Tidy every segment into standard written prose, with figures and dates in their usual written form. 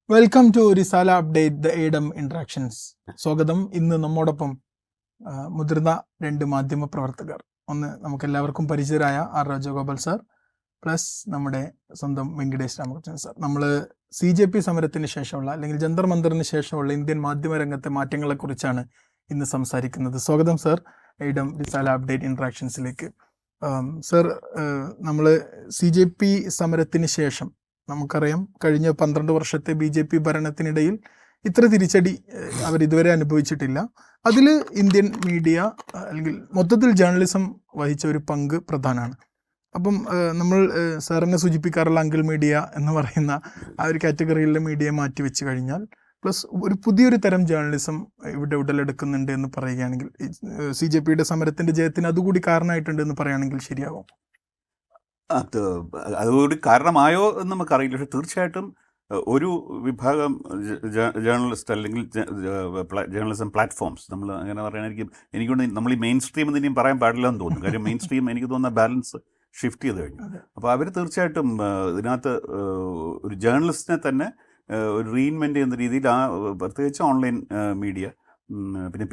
Welcome to Risala update the എഡം interactions. സ്വാഗതം. ഇന്ന് നമ്മോടൊപ്പം മുതിർന്ന 2 മാധ്യമ പ്രവർത്തകർ. ഒന്ന് നമുക്കെല്ലാവർക്കും പരിചിതരായ ആർ രാജഗോപാൽ സാർ, പ്ലസ് നമ്മുടെ സ്വന്തം വെങ്കിടേഷ് രാമകൃഷ്ണൻ സാർ. നമ്മൾ CJP സമരത്തിന് ശേഷമുള്ള അല്ലെങ്കിൽ ജന്തർ മന്ദറിന് ശേഷമുള്ള ഇന്ത്യൻ മാധ്യമ രംഗത്തെ മാറ്റങ്ങളെക്കുറിച്ചാണ് ഇന്ന് സംസാരിക്കുന്നത്. സ്വാഗതം സാർ എഡം റിസാല അപ്ഡേറ്റ് ഇന്ററാക്ഷൻസിലേക്ക്. സാർ, നമ്മൾ CJP സമരത്തിന് ശേഷം നമുക്കറിയാം, കഴിഞ്ഞ 12 വർഷത്തെ BJP ഭരണത്തിനിടയിൽ ഇത്ര തിരിച്ചടി അവരിതുവരെ അനുഭവിച്ചിട്ടില്ല. അതിൽ ഇന്ത്യൻ മീഡിയ അല്ലെങ്കിൽ മൊത്തത്തിൽ ജേർണലിസം വഹിച്ച ഒരു പങ്ക് പ്രധാനമാണ്. അപ്പം നമ്മൾ സാറിനെ സൂചിപ്പിക്കാറുള്ള അങ്കിൾ മീഡിയ എന്ന് പറയുന്ന ആ ഒരു കാറ്റഗറിയിലെ മീഡിയ മാറ്റി വെച്ച് കഴിഞ്ഞാൽ പ്ലസ് ഒരു പുതിയൊരു തരം ജേർണലിസം ഇവിടെ ഉടലെടുക്കുന്നുണ്ട് എന്ന് പറയുകയാണെങ്കിൽ, CJPയുടെ സമരത്തിൻ്റെ ജയത്തിന് അതുകൂടി കാരണമായിട്ടുണ്ട് എന്ന് പറയുകയാണെങ്കിൽ ശരിയാവും? അതുകൂടി കാരണമായോ എന്ന് നമുക്കറിയില്ല. പക്ഷെ തീർച്ചയായിട്ടും ഒരു വിഭാഗം ജേർണലിസ്റ്റ് അല്ലെങ്കിൽ ജേർണലിസം പ്ലാറ്റ്ഫോംസ്, നമ്മൾ അങ്ങനെ പറയുകയാണെങ്കിൽ എനിക്കൊണ്ട് നമ്മൾ ഈ മെയിൻ സ്ട്രീം എന്ന് ഇനിയും പറയാൻ പാടില്ല എന്ന് തോന്നുന്നു. കാര്യം മെയിൻ സ്ട്രീം എനിക്ക് തോന്നുന്ന ബാലൻസ് ഷിഫ്റ്റ് ചെയ്ത് കഴിഞ്ഞു. അപ്പോൾ അവർ തീർച്ചയായിട്ടും ഇതിനകത്ത് ഒരു ജേർണലിസ്റ്റിനെ തന്നെ ഒരു റീഇൻവെൻറ്റ് ചെയ്യുന്ന രീതിയിൽ പ്രത്യേകിച്ച് ഓൺലൈൻ മീഡിയ, പിന്നെ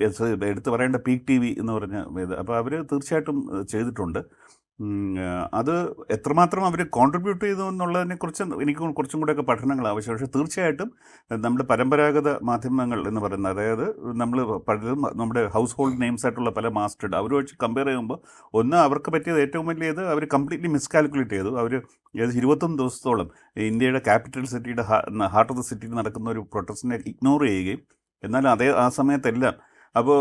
എടുത്ത് പറയേണ്ട പീക്ക് TV എന്ന് പറഞ്ഞ ഇത്, അപ്പോൾ അവർ തീർച്ചയായിട്ടും ചെയ്തിട്ടുണ്ട്. അത് എത്രമാത്രം അവർ കോൺട്രിബ്യൂട്ട് ചെയ്തു എന്നുള്ളതിനെക്കുറിച്ച് എനിക്ക് കുറച്ചും കൂടെയൊക്കെ പഠനങ്ങൾ ആവശ്യമാണ്. പക്ഷേ തീർച്ചയായിട്ടും നമ്മുടെ പരമ്പരാഗത മാധ്യമങ്ങൾ എന്ന് പറയുന്നത്, അതായത് നമ്മൾ പലതും നമ്മുടെ ഹൗസ് ഹോൾഡ് നെയിംസ് ആയിട്ടുള്ള പല മാസ്റ്റേഡ് അവർ വെച്ച് കമ്പയർ ചെയ്യുമ്പോൾ, ഒന്ന് അവർക്ക് പറ്റിയത് ഏറ്റവും വലിയത് അവർ കംപ്ലീറ്റ്ലി മിസ്കാൽക്കുലേറ്റ് ചെയ്തു. അവർ 21 ദിവസത്തോളം ഇന്ത്യയുടെ ക്യാപിറ്റൽ സിറ്റിയുടെ ഹാർട്ട് ഓഫ് ദ സിറ്റിയിൽ നടക്കുന്ന ഒരു പ്രൊട്ടസ്റ്റിനെ ഇഗ്നോർ ചെയ്യുകയും, എന്നാൽ ആ സമയത്തെല്ലാം അപ്പോൾ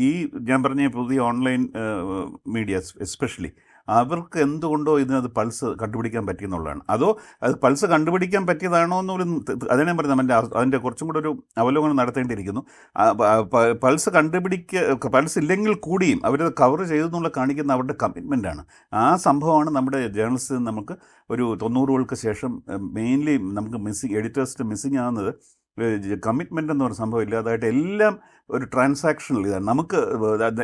ഈ ഞാൻ പറഞ്ഞ പുതിയ ഓൺലൈൻ മീഡിയാസ് എസ്പെഷ്യലി അവർക്ക് എന്തുകൊണ്ടോ ഇതിനകത്ത് പൾസ് കണ്ടുപിടിക്കാൻ പറ്റിയെന്നുള്ളതാണ്. അതോ അത് പൾസ് കണ്ടുപിടിക്കാൻ പറ്റിയതാണോ എന്നൊരു അതിനെ ഞാൻ പറഞ്ഞത് അതിൻ്റെ കുറച്ചും കൂടെ ഒരു അവലോകനം നടത്തേണ്ടിയിരിക്കുന്നു. പൾസ് ഇല്ലെങ്കിൽ കൂടിയും അവരത് കവർ ചെയ്തെന്നുള്ള കാണിക്കുന്ന അവരുടെ കമ്മിറ്റ്മെൻറ്റാണ്. ആ സംഭവമാണ് നമ്മുടെ ജേർണലിസ്റ്റിൽ നമുക്ക് ഒരു 90-കൾക്ക് ശേഷം മെയിൻലി നമുക്ക് എഡിറ്റേഴ്സിൻ്റെ മിസ്സിങ് ആകുന്നത്. കമ്മിറ്റ്മെൻ്റ് എന്ന് പറയുന്ന സംഭവം ഇല്ലാതായിട്ട് എല്ലാം ഒരു ട്രാൻസാക്ഷണൽ ഇതാണ്. നമുക്ക്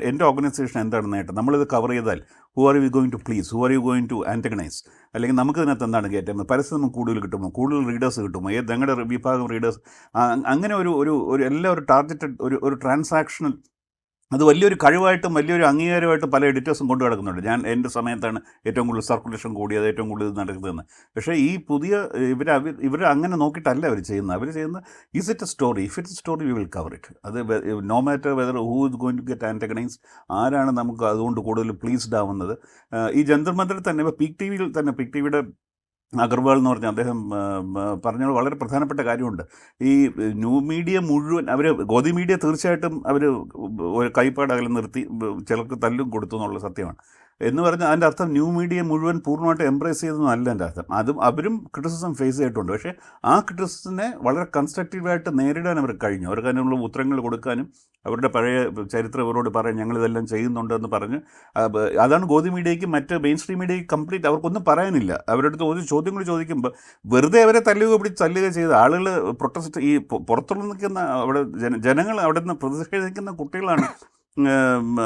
എൻ്റെ ഓർഗനൈസേഷൻ എന്താണ് നേട്ടം, നമ്മളിത് കവർ ചെയ്താൽ who are you going to please, who are you going to antagonise, അല്ലെങ്കിൽ നമുക്ക് ഇതിനകത്ത് എന്താണ് കയറ്റുന്നത്, പരസ്യം നമുക്ക് കൂടുതൽ കിട്ടുമോ, കൂടുതൽ റീഡേഴ്സ് കിട്ടുമോ, ഞങ്ങളുടെ വിഭാഗം റീഡേഴ്സ്, അങ്ങനെ ഒരു എല്ലാം ഒരു ടാർഗറ്റഡ് ഒരു ട്രാൻസാക്ഷണൽ. അത് വലിയൊരു കഴിവായിട്ടും വലിയൊരു അംഗീകാരമായിട്ടും പല എഡിറ്റേഴ്സും കൊണ്ടു കിടക്കുന്നുണ്ട്. എൻ്റെ സമയത്താണ് ഏറ്റവും കൂടുതൽ സർക്കുലേഷൻ കൂടിയത്, ഏറ്റവും കൂടുതൽ നടക്കുന്നതെന്ന്. പക്ഷേ ഈ പുതിയ ഇവർ അങ്ങനെ നോക്കിയിട്ടല്ല അവർ ചെയ്യുന്നത്. Is it a story, if it's a story we will cover it. അത് no matter whether who is going to get antagonise, ആരാണ് നമുക്ക് അതുകൊണ്ട് കൂടുതൽ പ്ലീസ്ഡ് ആവുന്നത്. ഈ ജന്തർ മന്ദറിൽ തന്നെ ഇപ്പോൾ പീക്ക് ടിവിയുടെ അഗർവാൾ എന്ന് പറഞ്ഞാൽ അദ്ദേഹം പറഞ്ഞ വളരെ പ്രധാനപ്പെട്ട കാര്യമുണ്ട്. ഈ ന്യൂ മീഡിയ മുഴുവൻ ഗോദി മീഡിയ തീർച്ചയായിട്ടും അവർ ഒരു കൈപ്പാടകലം നിർത്തി ചിലർക്ക് തല്ലും കൊടുത്തു എന്നുള്ള സത്യമാണ്. എന്ന് പറഞ്ഞാൽ അതിൻ്റെ അർത്ഥം ന്യൂ മീഡിയ മുഴുവൻ പൂർണ്ണമായിട്ട് എംബ്രേസ് ചെയ്തെന്നും അല്ല എൻ്റെ അർത്ഥം. അവരും ക്രിറ്റിസിസം ഫേസ് ചെയ്തിട്ടുണ്ട്. പക്ഷേ ആ ക്രിറ്റിസിസത്തിനെ വളരെ കൺസ്ട്രക്റ്റീവായിട്ട് നേരിടാൻ അവർക്ക് കഴിഞ്ഞു. അവർക്ക് അതിനുള്ള ഉത്തരങ്ങൾ കൊടുക്കാനും അവരുടെ പഴയ ചരിത്രം ഇവരോട് പറയാൻ ഞങ്ങളിതെല്ലാം ചെയ്യുന്നുണ്ടെന്ന് പറഞ്ഞ്, അതാണ് ഗോദി മീഡിയയ്ക്ക് മറ്റ് മെയിൻ സ്ട്രീം മീഡിയയ്ക്ക് കംപ്ലീറ്റ് അവർക്കൊന്നും പറയാനില്ല. അവരുടെ അടുത്ത് ഒരു ചോദ്യങ്ങൾ ചോദിക്കുമ്പോൾ വെറുതെ അവരെ തല്ലുക ചെയ്ത ആളുകൾ, പ്രൊട്ടസ്റ്റ് ഈ പുറത്തുള്ള നിൽക്കുന്ന അവിടെ ജനങ്ങൾ അവിടെ നിന്ന് പ്രതിഷേധിക്കുന്ന കുട്ടികളാണ്.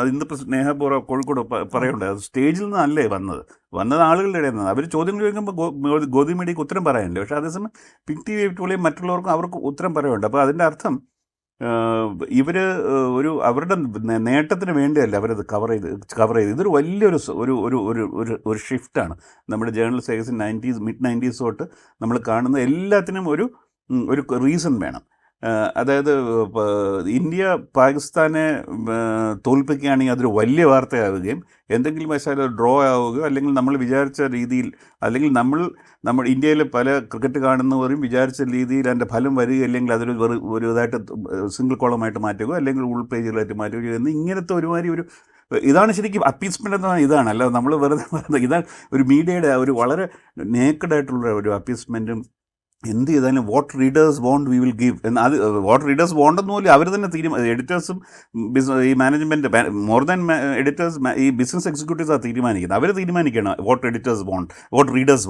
ഇന്നിപ്പോൾ സ്നേഹപൂർവ്വ കോഴിക്കോട് പറയുന്നുണ്ട്, അത് സ്റ്റേജിൽ നിന്നല്ലേ വന്നത് ആളുകളുടെ ഇടയിൽ നിന്ന്. അവർ ചോദ്യങ്ങൾ ചോദിക്കുമ്പോൾ ഗോദി മീഡിയയ്ക്ക് ഉത്തരം പറയാനുണ്ട്. പക്ഷേ അതേസമയം പിക് TV പോലെയും മറ്റുള്ളവർക്കും അവർക്ക് ഉത്തരം പറയുന്നുണ്ട്. അപ്പോൾ അതിൻ്റെ അർത്ഥം ഇവർ അവരുടെ നേട്ടത്തിന് വേണ്ടിയല്ല അവരത് കവർ ചെയ്ത് ഇതൊരു വലിയൊരു ഒരു ഷിഫ്റ്റാണ് നമ്മുടെ ജേർണലിസ്റ്റ് മിഡ് 90s തൊട്ട് നമ്മൾ കാണുന്ന എല്ലാത്തിനും ഒരു റീസൺ വേണം. അതായത് ഇന്ത്യ പാകിസ്ഥാനെ തോൽപ്പിക്കുകയാണെങ്കിൽ അതൊരു വലിയ വാർത്തയാവുകയും, എന്തെങ്കിലും വശാൽ ഡ്രോ ആവുകയോ, അല്ലെങ്കിൽ നമ്മൾ വിചാരിച്ച രീതിയിൽ, അല്ലെങ്കിൽ നമ്മൾ ഇന്ത്യയിൽ പല ക്രിക്കറ്റ് കാണുന്നവരും വിചാരിച്ച രീതിയിൽ അതിൻ്റെ ഫലം വരികയില്ലെങ്കിൽ അതൊരു ഇതായിട്ട് സിംഗിൾ കോളമായിട്ട് മാറ്റുകയോ അല്ലെങ്കിൽ ഉൾ പേജുകളായിട്ട് മാറ്റുകയോ എന്ന് ഇങ്ങനത്തെ ഒരുമാതിരി ഇതാണ് ശരിക്കും അപ്പീസ്മെൻ്റ് എന്ന് പറഞ്ഞാൽ ഇതാണ്. അല്ല നമ്മൾ വെറുതെ പറയുന്നത് ഇതാണ് ഒരു മീഡിയയുടെ ഒരു വളരെ നേക്കഡായിട്ടുള്ള ഒരു അപ്പീസ്മെൻറ്റും. എന്ത് ചെയ്താലും what readers want we will give എന്ന്, അത് വാട്ട് റീഡേഴ്സ് വോണ്ടെന്ന് പോലും അവർ തന്നെ എഡിറ്റേഴ്സും ഈ മാനേജ്മെൻറ്റ് മോർ ദാൻ എഡിറ്റേഴ്സ് ഈ ബിസിനസ് എക്സിക്യൂട്ടീവ്സ് ആണ് തീരുമാനിക്കുന്നത്. അവർ തീരുമാനിക്കണം വാട്ട് റീഡേഴ്സ്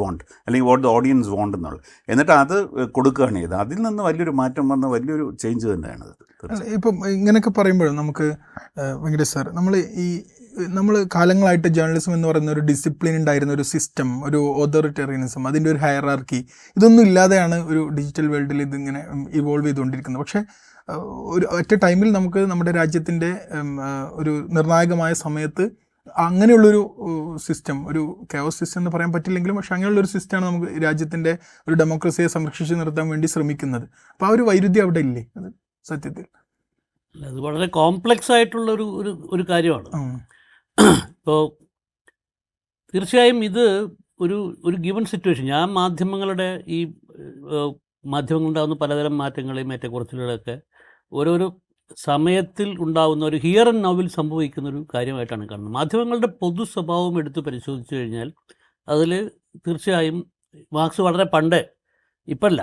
വോണ്ട് അല്ലെങ്കിൽ വാട്ട് ദ ഓഡിയൻസ് വോണ്ട് എന്നുള്ളത്. എന്നിട്ട് അത് കൊടുക്കുകയാണ് ചെയ്തത്. അതിൽ നിന്ന് വലിയൊരു മാറ്റം വന്ന വലിയൊരു ചേഞ്ച് തന്നെയാണ്. ഇപ്പം ഇങ്ങനെയൊക്കെ പറയുമ്പോഴും നമുക്ക് വെങ്കടേഷ് സാർ, നമ്മൾ ഈ നമ്മൾ കാലങ്ങളായിട്ട് ജേർണലിസം എന്ന് പറയുന്ന ഒരു ഡിസിപ്ലിൻ ഉണ്ടായിരുന്ന ഒരു സിസ്റ്റം, ഒരു ഓതോറിറ്റേറിയനിസം, അതിൻ്റെ ഒരു ഹയറാർക്കി, ഇതൊന്നും ഇല്ലാതെയാണ് ഒരു ഡിജിറ്റൽ വേൾഡിൽ ഇതിങ്ങനെ ഇവോൾവ് ചെയ്തുകൊണ്ടിരിക്കുന്നത്. പക്ഷേ ഒരു ഒറ്റ ടൈമിൽ നമുക്ക് നമ്മുടെ രാജ്യത്തിൻ്റെ ഒരു നിർണായകമായ സമയത്ത് അങ്ങനെയുള്ളൊരു സിസ്റ്റം, ഒരു കെയോസ് സിസ്റ്റം എന്ന് പറയാൻ പറ്റില്ലെങ്കിലും പക്ഷെ അങ്ങനെയുള്ളൊരു സിസ്റ്റമാണ് നമുക്ക് രാജ്യത്തിൻ്റെ ഒരു ഡെമോക്രസിയെ സംരക്ഷിച്ച് നിർത്താൻ വേണ്ടി ശ്രമിക്കുന്നത്. അപ്പോൾ ആ ഒരു വൈരുദ്ധ്യം അവിടെ ഇല്ലേ അത് സത്യത്തിൽ? അത് വളരെ കോംപ്ലക്സ് ആയിട്ടുള്ള ഒരു കാര്യമാണ്. ഇപ്പോൾ തീർച്ചയായും ഇത് ഒരു ഗിവൺ സിറ്റുവേഷൻ, ഞാൻ മാധ്യമങ്ങളുടെ മാധ്യമങ്ങളുണ്ടാകുന്ന പലതരം മാറ്റങ്ങളെയും ഏറ്റക്കുറച്ചിലുകളൊക്കെ ഓരോരോ സമയത്തിൽ ഉണ്ടാകുന്ന ഒരു ഹിയർ ആൻഡ് നൗവിൽ സംഭവിക്കുന്ന ഒരു കാര്യമായിട്ടാണ് കാണുന്നത്. മാധ്യമങ്ങളുടെ പൊതു സ്വഭാവം എടുത്ത് പരിശോധിച്ച് കഴിഞ്ഞാൽ അതിൽ തീർച്ചയായും മാർക്സ് വളരെ പണ്ടേ, ഇപ്പല്ല,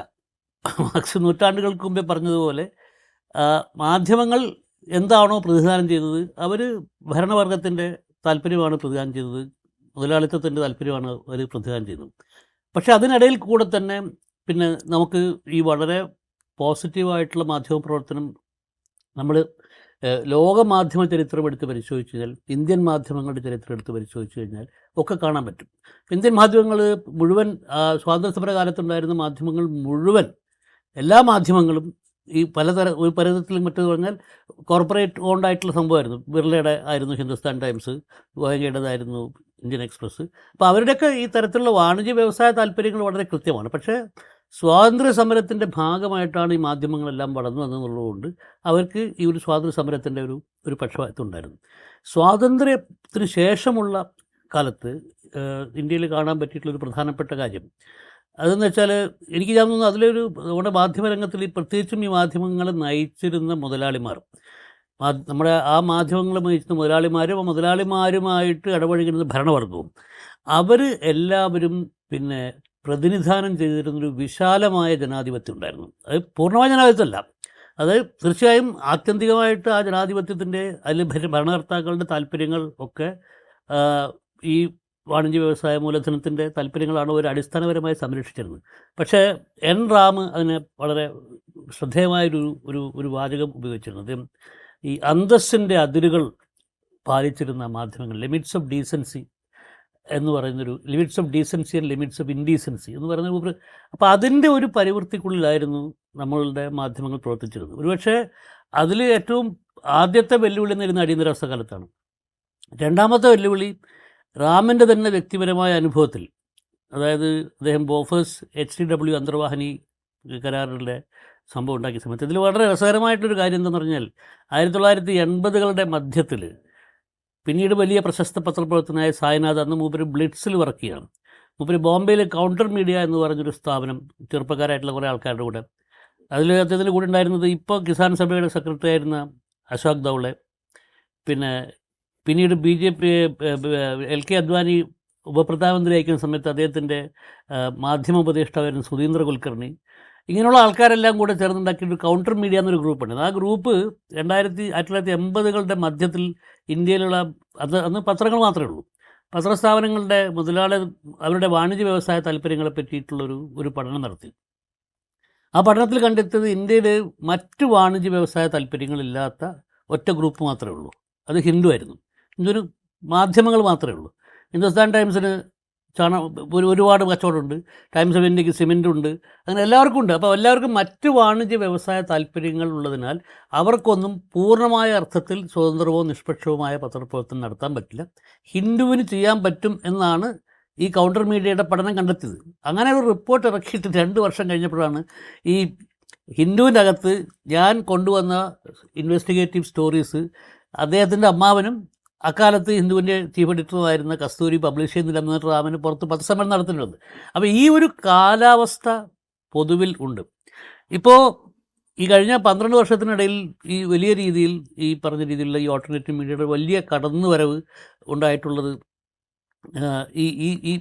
മാർക്സ് നൂറ്റാണ്ടുകൾക്ക് മുമ്പേ പറഞ്ഞതുപോലെ മാധ്യമങ്ങൾ എന്താണോ പ്രതിദാനം ചെയ്തത്, അവർ ഭരണവർഗത്തിൻ്റെ താല്പര്യമാണ് പ്രതിദാനം ചെയ്തത്, മുതലാളിത്തത്തിൻ്റെ താല്പര്യമാണ് അവർ പ്രതിദാനം ചെയ്തത്. പക്ഷേ അതിനിടയിൽ കൂടെ തന്നെ പിന്നെ നമുക്ക് ഈ വളരെ പോസിറ്റീവായിട്ടുള്ള മാധ്യമ പ്രവർത്തനം നമ്മൾ ലോക മാധ്യമ ചരിത്രം എടുത്ത് പരിശോധിച്ച് കഴിഞ്ഞാൽ, ഇന്ത്യൻ മാധ്യമങ്ങളുടെ ചരിത്രം എടുത്ത് പരിശോധിച്ച് കഴിഞ്ഞാൽ ഒക്കെ കാണാൻ പറ്റും. ഇന്ത്യൻ മാധ്യമങ്ങൾ മുഴുവൻ, സ്വാതന്ത്ര്യ സമര കാലത്തുണ്ടായിരുന്ന മാധ്യമങ്ങൾ മുഴുവൻ, എല്ലാ മാധ്യമങ്ങളും ഈ ഒരു പലതരത്തിലും മറ്റേത് പറഞ്ഞാൽ കോർപ്പറേറ്റ് ഓൺഡ് ആയിട്ടുള്ള സംഭവമായിരുന്നു. ബിർളയുടെ ആയിരുന്നു ഹിന്ദുസ്ഥാൻ ടൈംസ്, ഗോയങ്കയുടേതായിരുന്നു ഇന്ത്യൻ എക്സ്പ്രസ്. അപ്പോൾ അവരുടെയൊക്കെ ഈ തരത്തിലുള്ള വാണിജ്യ വ്യവസായ താല്പര്യങ്ങൾ വളരെ കൃത്യമാണ്. പക്ഷേ സ്വാതന്ത്ര്യ സമരത്തിൻ്റെ ഭാഗമായിട്ടാണ് ഈ മാധ്യമങ്ങളെല്ലാം വളർന്നു വന്നതെന്നുള്ളതുകൊണ്ട് അവർക്ക് ഈ ഒരു സ്വാതന്ത്ര്യ സമരത്തിൻ്റെ ഒരു പക്ഷപാതം ഉണ്ടായിരുന്നു. സ്വാതന്ത്ര്യത്തിന് ശേഷമുള്ള കാലത്ത് ഇന്ത്യയിൽ കാണാൻ പറ്റിയിട്ടുള്ളൊരു പ്രധാനപ്പെട്ട കാര്യം അതെന്ന് വെച്ചാൽ, എനിക്ക് തോന്നുന്നു അതിലൊരു നമ്മുടെ മാധ്യമരംഗത്തിൽ പ്രത്യേകിച്ചും ഈ മാധ്യമങ്ങളെ നയിച്ചിരുന്ന മുതലാളിമാർ, നമ്മുടെ ആ മാധ്യമങ്ങളെ നയിച്ചിരുന്ന മുതലാളിമാരും ആ മുതലാളിമാരുമായിട്ട് ഇടപഴകുന്ന ഭരണവർഗവും, അവർ എല്ലാവരും പിന്നെ പ്രതിനിധാനം ചെയ്തിരുന്നൊരു വിശാലമായ ജനാധിപത്യം ഉണ്ടായിരുന്നു. അത് പൂർണ്ണമായ ജനാധിപത്യമല്ല, അത് തീർച്ചയായും ആത്യന്തികമായിട്ട് ആ ജനാധിപത്യത്തിൻ്റെ അതിൽ ഭരണകർത്താക്കളുടെ താല്പര്യങ്ങൾ ഒക്കെ ഈ വാണിജ്യ വ്യവസായ മൂലധനത്തിൻ്റെ താല്പര്യങ്ങളാണ് ഒരു അടിസ്ഥാനപരമായി സംരക്ഷിച്ചിരുന്നത്. പക്ഷേ എൻ റാം അതിനെ വളരെ ശ്രദ്ധേയമായൊരു വാചകം ഉപയോഗിച്ചിരുന്നത്, ഈ അന്തസ്സിൻ്റെ അതിരുകൾ പാലിച്ചിരുന്ന മാധ്യമങ്ങൾ, ലിമിറ്റ്സ് ഓഫ് ഡീസൻസി എന്ന് പറയുന്നൊരു, limits of decency and limits of indecency എന്ന് പറയുന്ന, അപ്പോൾ അതിൻ്റെ ഒരു പരിവൃത്തിക്കുള്ളിലായിരുന്നു നമ്മളുടെ മാധ്യമങ്ങൾ പ്രവർത്തിച്ചിരുന്നത്. ഒരുപക്ഷെ അതിൽ ഏറ്റവും ആദ്യത്തെ വെല്ലുവിളി എന്നിരുന്ന അടിയന്തരാവസ്ഥ കാലത്താണ്. രണ്ടാമത്തെ വെല്ലുവിളി റാമിൻ്റെ തന്നെ വ്യക്തിപരമായ അനുഭവത്തിൽ, അതായത് അദ്ദേഹം ബോഫേഴ്സ് HTW അന്തർവാഹിനി കരാറിലെ സംഭവം ഉണ്ടാക്കിയ സമയത്ത് ഇതിൽ വളരെ രസകരമായിട്ടൊരു കാര്യം എന്താണെന്ന് പറഞ്ഞാൽ, 1980കളുടെ മധ്യത്തിൽ പിന്നീട് വലിയ പ്രശസ്ത പത്രപ്രവർത്തകനായ സായ്നാഥ്, അന്ന് മൂപ്പര് ബ്ലിറ്റ്സിൽ വർക്ക് ചെയ്യുകയാണ്. മൂപ്പര് ബോംബെയിൽ കൗണ്ടർ മീഡിയ എന്ന് പറഞ്ഞൊരു സ്ഥാപനം, ചെറുപ്പക്കാരായിട്ടുള്ള കുറേ ആൾക്കാരുടെ കൂടെ, അതിൽ അദ്ദേഹത്തിൻ്റെ കൂടെ ഉണ്ടായിരുന്നത് ഇപ്പോൾ കിസാൻ സഭയുടെ സെക്രട്ടറി ആയിരുന്ന അശോക് ദൗളെ, പിന്നീട് BJP LK അദ്വാനി ഉപപ്രധാനമന്ത്രി അയക്കുന്ന സമയത്ത് അദ്ദേഹത്തിൻ്റെ മാധ്യമ ഉപദേഷ്ടാവായിരുന്ന സുധീന്ദ്ര കുൽക്കർണി, ഇങ്ങനെയുള്ള ആൾക്കാരെല്ലാം കൂടെ ചേർന്നുണ്ടാക്കിയൊരു കൗണ്ടർ മീഡിയ എന്നൊരു ഗ്രൂപ്പുണ്ട്. ആ ഗ്രൂപ്പ് 1980കളുടെ മധ്യത്തിൽ ഇന്ത്യയിലുള്ള, അന്ന് പത്രങ്ങൾ മാത്രമേ ഉള്ളൂ, പത്രസ്ഥാപനങ്ങളുടെ അവരുടെ വാണിജ്യ വ്യവസായ താല്പര്യങ്ങളെ പറ്റിയിട്ടുള്ളൊരു പഠനം നടത്തി. ആ പഠനത്തിൽ കണ്ടെത്തിയത് ഇന്ത്യയിൽ മറ്റ് വാണിജ്യ വ്യവസായ താല്പര്യങ്ങളില്ലാത്ത ഒറ്റ ഗ്രൂപ്പ് മാത്രമേ ഉള്ളൂ, അത് ഹിന്ദു ആയിരുന്നു. ഹിന്ദുവിന് മാധ്യമങ്ങൾ മാത്രമേ ഉള്ളൂ. ഹിന്ദുസ്ഥാൻ ടൈംസിന് ഒരുപാട് കച്ചവടമുണ്ട്, ടൈംസ് ഓഫ് ഇന്ത്യക്ക് സിമെൻ്റ് ഉണ്ട്, അങ്ങനെ എല്ലാവർക്കും ഉണ്ട്. അപ്പോൾ എല്ലാവർക്കും മറ്റ് വാണിജ്യ വ്യവസായ താല്പര്യങ്ങൾ ഉള്ളതിനാൽ അവർക്കൊന്നും പൂർണ്ണമായ അർത്ഥത്തിൽ സ്വതന്ത്രവും നിഷ്പക്ഷവുമായ പത്രപ്രവർത്തനം നടത്താൻ പറ്റില്ല. ഹിന്ദുവിന് ചെയ്യാൻ പറ്റും എന്നാണ് ഈ കൗണ്ടർ മീഡിയയുടെ പഠനം കണ്ടെത്തിയത്. അങ്ങനെ ഒരു റിപ്പോർട്ട് ഇറക്കിയിട്ട് 2 വർഷം കഴിഞ്ഞപ്പോഴാണ് ഈ ഹിന്ദുവിൻ്റെ അകത്ത് ഞാൻ കൊണ്ടുവന്ന ഇൻവെസ്റ്റിഗേറ്റീവ് സ്റ്റോറീസ് അദ്ദേഹത്തിൻ്റെ അമ്മാവനും അക്കാലത്ത് ഹിന്ദുവിൻ്റെ ചീഫ് എഡിറ്ററുമായിരുന്ന കസ്തൂരി പബ്ലിഷ് ചെയ്യുന്നില്ല എന്നിട്ട് റാമിന് പുറത്ത് പത്രസമ്മേളനം നടത്തുന്നുണ്ട്. അപ്പോൾ ഈ ഒരു കാലാവസ്ഥ പൊതുവിൽ ഉണ്ട്. ഇപ്പോൾ ഈ കഴിഞ്ഞ 12 വർഷത്തിനിടയിൽ ഈ വലിയ രീതിയിൽ ഈ പറഞ്ഞ രീതിയിലുള്ള ഈ ഓൾട്ടർനേറ്റീവ് മീഡിയയുടെ വലിയ കടന്നുവരവ് ഉണ്ടായിട്ടുള്ളത് ഈ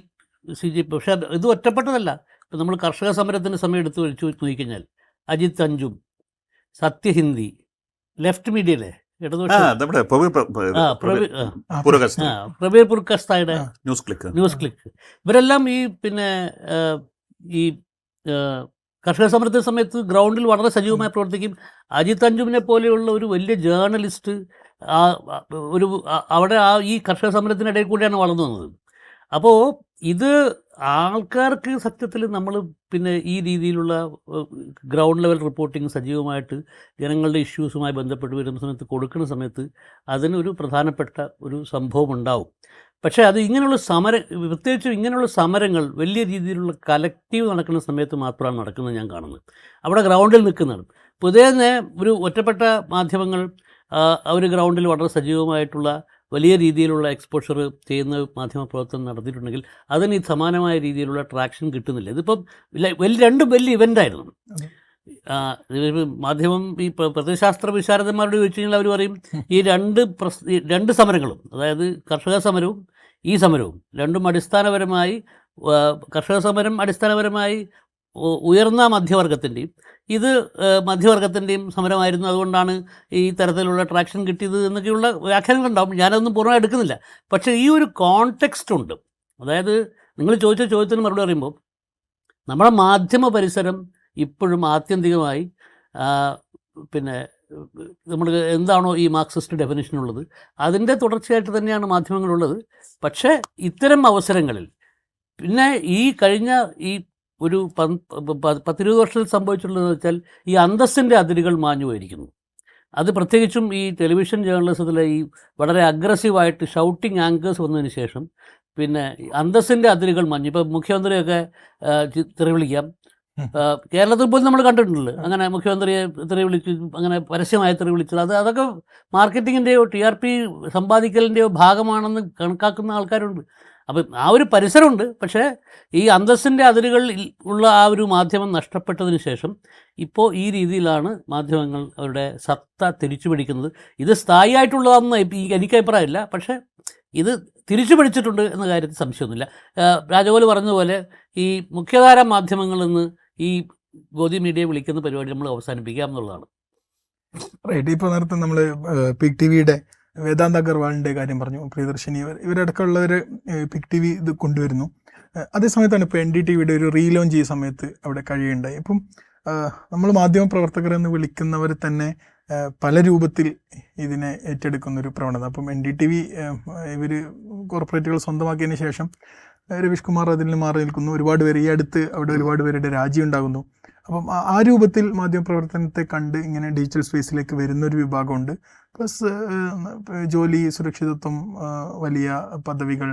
CJP. പക്ഷേ ഇത് ഒറ്റപ്പെട്ടതല്ല. ഇപ്പം നമ്മൾ കർഷക സമരത്തിൻ്റെ സമയം എടുത്ത് നോക്കിക്കഴിഞ്ഞാൽ അജിത് അഞ്ജും, സത്യഹിന്ദി, ലെഫ്റ്റ് മീഡിയയിലെ പ്രബീർ പുർക്കസ്തായുടെ ന്യൂസ് ക്ലിക്ക്, ഇവരെല്ലാം ഈ കർഷക സമരത്തിന് സമയത്ത് ഗ്രൗണ്ടിൽ വളരെ സജീവമായി പ്രവർത്തിക്കും. അജിത് അഞ്ജുമിനെ പോലെയുള്ള ഒരു വലിയ ജേർണലിസ്റ്റ് അവിടെ ഈ കർഷക സമരത്തിനിടയിൽ കൂടിയാണ് വളർന്നു വന്നത്. അപ്പോൾ ഇത് ആൾക്കാർക്ക് സത്യത്തിൽ നമ്മൾ പിന്നെ ഈ രീതിയിലുള്ള ഗ്രൗണ്ട് ലെവൽ റിപ്പോർട്ടിംഗ് സജീവമായിട്ട് ജനങ്ങളുടെ ഇഷ്യൂസുമായി ബന്ധപ്പെട്ട് വരുന്ന സമയത്ത് കൊടുക്കുന്ന സമയത്ത് അതിനൊരു പ്രധാനപ്പെട്ട ഒരു സംഭവം ഉണ്ടാവും. പക്ഷേ അത് ഇങ്ങനെയുള്ള പ്രത്യേകിച്ചും ഇങ്ങനെയുള്ള സമരങ്ങൾ വലിയ രീതിയിലുള്ള കലക്റ്റീവ് നടക്കുന്ന സമയത്ത് മാത്രമാണ് നടക്കുന്നത് ഞാൻ കാണുന്നത്. അവിടെ ഗ്രൗണ്ടിൽ നിൽക്കുന്നതാണ്. പൊതുവേ തന്നെ ഒരു ഒറ്റപ്പെട്ട മാധ്യമങ്ങൾ അവർ ഗ്രൗണ്ടിൽ വളരെ സജീവമായിട്ടുള്ള വലിയ രീതിയിലുള്ള എക്സ്പോഷർ ചെയ്യുന്ന മാധ്യമപ്രവർത്തനം നടത്തിയിട്ടുണ്ടെങ്കിൽ അതിന് ഈ സമാനമായ രീതിയിലുള്ള ട്രാക്ഷൻ കിട്ടുന്നില്ല. ഇതിപ്പം രണ്ടും വലിയ ഇവൻ്റായിരുന്നു. മാധ്യമം ഈ പ്രത്യയശാസ്ത്ര വിശാരദന്മാരോട് ചോദിച്ചു കഴിഞ്ഞാൽ അവർ പറയും ഈ രണ്ട് സമരങ്ങളും, അതായത് കർഷക സമരവും ഈ സമരവും രണ്ടും അടിസ്ഥാനപരമായി, കർഷക സമരം അടിസ്ഥാനപരമായി ഉയർന്ന മധ്യവർഗത്തിൻ്റെയും ഇത് മധ്യവർഗത്തിൻ്റെയും സമരമായിരുന്നു, അതുകൊണ്ടാണ് ഈ തരത്തിലുള്ള ട്രാക്ഷൻ കിട്ടിയത് എന്നൊക്കെയുള്ള വ്യാഖ്യാനങ്ങളുണ്ടാവും. ഞാനതൊന്നും പൂർണ്ണമായി എടുക്കുന്നില്ല. പക്ഷേ ഈ ഒരു കോണ്ടെക്സ്റ്റ് ഉണ്ട്. അതായത് നിങ്ങൾ ചോദിച്ച ചോദ്യത്തിന് മറുപടി പറയുമ്പോൾ നമ്മുടെ മാധ്യമ പരിസരം ഇപ്പോഴും ആത്യന്തികമായി പിന്നെ നമ്മൾ എന്താണോ ഈ മാർക്സിസ്റ്റ് ഡെഫിനിഷനുള്ളത് അതിൻ്റെ തുടർച്ചയായിട്ട് തന്നെയാണ് മാധ്യമങ്ങളുള്ളത്. പക്ഷേ ഇത്തരം അവസരങ്ങളിൽ പിന്നെ ഈ കഴിഞ്ഞ ഈ ഒരു 10-20 വർഷത്തിൽ സംഭവിച്ചിട്ടുള്ളതെന്ന് വെച്ചാൽ ഈ അന്തസ്സിൻ്റെ അതിരുകൾ മാഞ്ഞു പോയിരിക്കുന്നു. അത് പ്രത്യേകിച്ചും ഈ ടെലിവിഷൻ ജേർണലിസത്തിലെ ഈ വളരെ അഗ്രസീവായിട്ട് ഷൗട്ടിങ് ആങ്കേഴ്സ് വന്നതിന് ശേഷം പിന്നെ അന്തസ്സിൻ്റെ അതിരുകൾ മാഞ്ഞു. ഇപ്പോൾ മുഖ്യമന്ത്രിയൊക്കെ തെറിവിളിക്കാം. കേരളത്തിൽ പോലും നമ്മൾ കണ്ടിട്ടുണ്ടല്ലോ അങ്ങനെ മുഖ്യമന്ത്രിയെ തെറിവിളിച്ച്, അങ്ങനെ പരസ്യമായി തെറിവിളിച്ചത്. അതൊക്കെ മാർക്കറ്റിങ്ങിൻ്റെയോ TRP സമ്പാദിക്കലിൻ്റെയോ ഭാഗമാണെന്ന് കണക്കാക്കുന്ന ആൾക്കാരുണ്ട്. അപ്പം ആ ഒരു പരിസരമുണ്ട്. പക്ഷേ ഈ അന്തസ്സിൻ്റെ അതിരുകൾ ഉള്ള ആ ഒരു മാധ്യമം നഷ്ടപ്പെട്ടതിന് ശേഷം ഇപ്പോൾ ഈ രീതിയിലാണ് മാധ്യമങ്ങൾ അവരുടെ സത്ത തിരിച്ചു പിടിക്കുന്നത്. ഇത് സ്ഥായിയായിട്ടുള്ളതാണെന്ന് എനിക്ക് അഭിപ്രായമില്ല. പക്ഷേ ഇത് തിരിച്ചു പിടിച്ചിട്ടുണ്ട് എന്ന കാര്യത്തിൽ സംശയമൊന്നുമില്ല. രാജഗോപാൽ പറഞ്ഞതുപോലെ ഈ മുഖ്യധാര മാധ്യമങ്ങളിൽ നിന്ന് ഈ ഗോദി മീഡിയ വിളിക്കുന്ന പരിപാടി നമ്മൾ അവസാനിപ്പിക്കാം എന്നുള്ളതാണ്. റൈറ്റ്. ഇപ്പോൾ നേരത്തെ നമ്മൾ പിക് ടിവിയുടെ വേദാന്ത് അഗർവാളിൻ്റെ കാര്യം പറഞ്ഞു, പ്രിയദർശിനി ഇവരടക്കമുള്ളവർ പിക് TV ഇത് കൊണ്ടുവരുന്നു. അതേസമയത്താണ് ഇപ്പോൾ NDTVയുടെ ഒരു റീലോഞ്ച് ചെയ്യുന്ന സമയത്ത് അവിടെ കഴിയുണ്ടായി. ഇപ്പം നമ്മൾ മാധ്യമപ്രവർത്തകർ എന്ന് വിളിക്കുന്നവർ തന്നെ പല രൂപത്തിൽ ഇതിനെ ഏറ്റെടുക്കുന്നൊരു പ്രവണത. അപ്പം NDTV ഇവർ കോർപ്പറേറ്റുകൾ സ്വന്തമാക്കിയതിന് ശേഷം രവീഷ് കുമാർ അതിൽ നിന്ന് മാറി നിൽക്കുന്നു. ഒരുപാട് പേര് ഈ അടുത്ത് അവിടെ ഒരുപാട് പേരുടെ രാജി ഉണ്ടാകുന്നു. അപ്പം ആ രൂപത്തിൽ മാധ്യമപ്രവർത്തനത്തെ കണ്ട് ഇങ്ങനെ ഡിജിറ്റൽ സ്പേസിലേക്ക് വരുന്നൊരു വിഭാഗമുണ്ട്. പ്ലസ് ജോലി, സുരക്ഷിതത്വം, വലിയ പദവികൾ,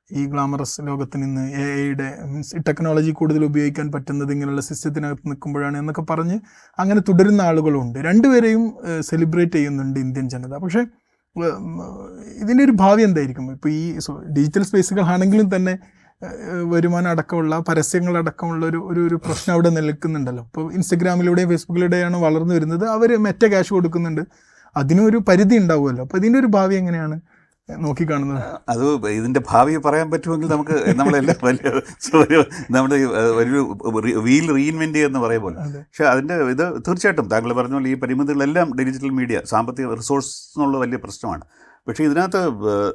ഈ ഗ്ലാമറസ് ലോകത്ത് നിന്ന് AI-യുടെ മീൻസ് ടെക്നോളജി കൂടുതൽ ഉപയോഗിക്കാൻ പറ്റുന്നത് ഇങ്ങനെയുള്ള സിസ്റ്റത്തിനകത്ത് നിൽക്കുമ്പോഴാണ് എന്നൊക്കെ പറഞ്ഞ് അങ്ങനെ തുടരുന്ന ആളുകളുണ്ട്. രണ്ടുപേരെയും സെലിബ്രേറ്റ് ചെയ്യുന്നുണ്ട് ഇന്ത്യൻ ജനത. പക്ഷേ ഇതിൻ്റെ ഒരു ഭാവി എന്തായിരിക്കും? ഇപ്പോൾ ഈ ഡിജിറ്റൽ സ്പേസുകളാണെങ്കിലും തന്നെ വരുമാനം അടക്കമുള്ള പരസ്യങ്ങളടക്കമുള്ള ഒരു പ്രശ്നം അവിടെ നിലനിൽക്കുന്നുണ്ടല്ലോ. ഇപ്പോൾ ഇൻസ്റ്റഗ്രാമിലൂടെയും ഫേസ്ബുക്കിലൂടെയാണ് വളർന്നു വരുന്നത്. അവർ ക്യാഷ് കൊടുക്കുന്നുണ്ട്. അതിനൊരു പരിധി ഉണ്ടാവുമല്ലോ. അപ്പോൾ ഇതിൻ്റെ ഒരു ഭാവി എങ്ങനെയാണ് നോക്കിക്കാണുന്നത്? അത് ഇതിൻ്റെ ഭാവി പറയാൻ പറ്റുമെങ്കിൽ നമുക്ക് നമ്മളെല്ലാം വലിയ നമ്മുടെ ഒരു വീൽ റീഇൻവെൻറ്റ് എന്ന് പറയും പോലെ. പക്ഷേ അതിൻ്റെ ഇത് തീർച്ചയായിട്ടും താങ്കൾ പറഞ്ഞ പോലെ ഈ പരിമിതികളെല്ലാം ഡിജിറ്റൽ മീഡിയ സാമ്പത്തിക റിസോഴ്സ് എന്നുള്ള വലിയ പ്രശ്നമാണ്. പക്ഷേ ഇതിനകത്ത്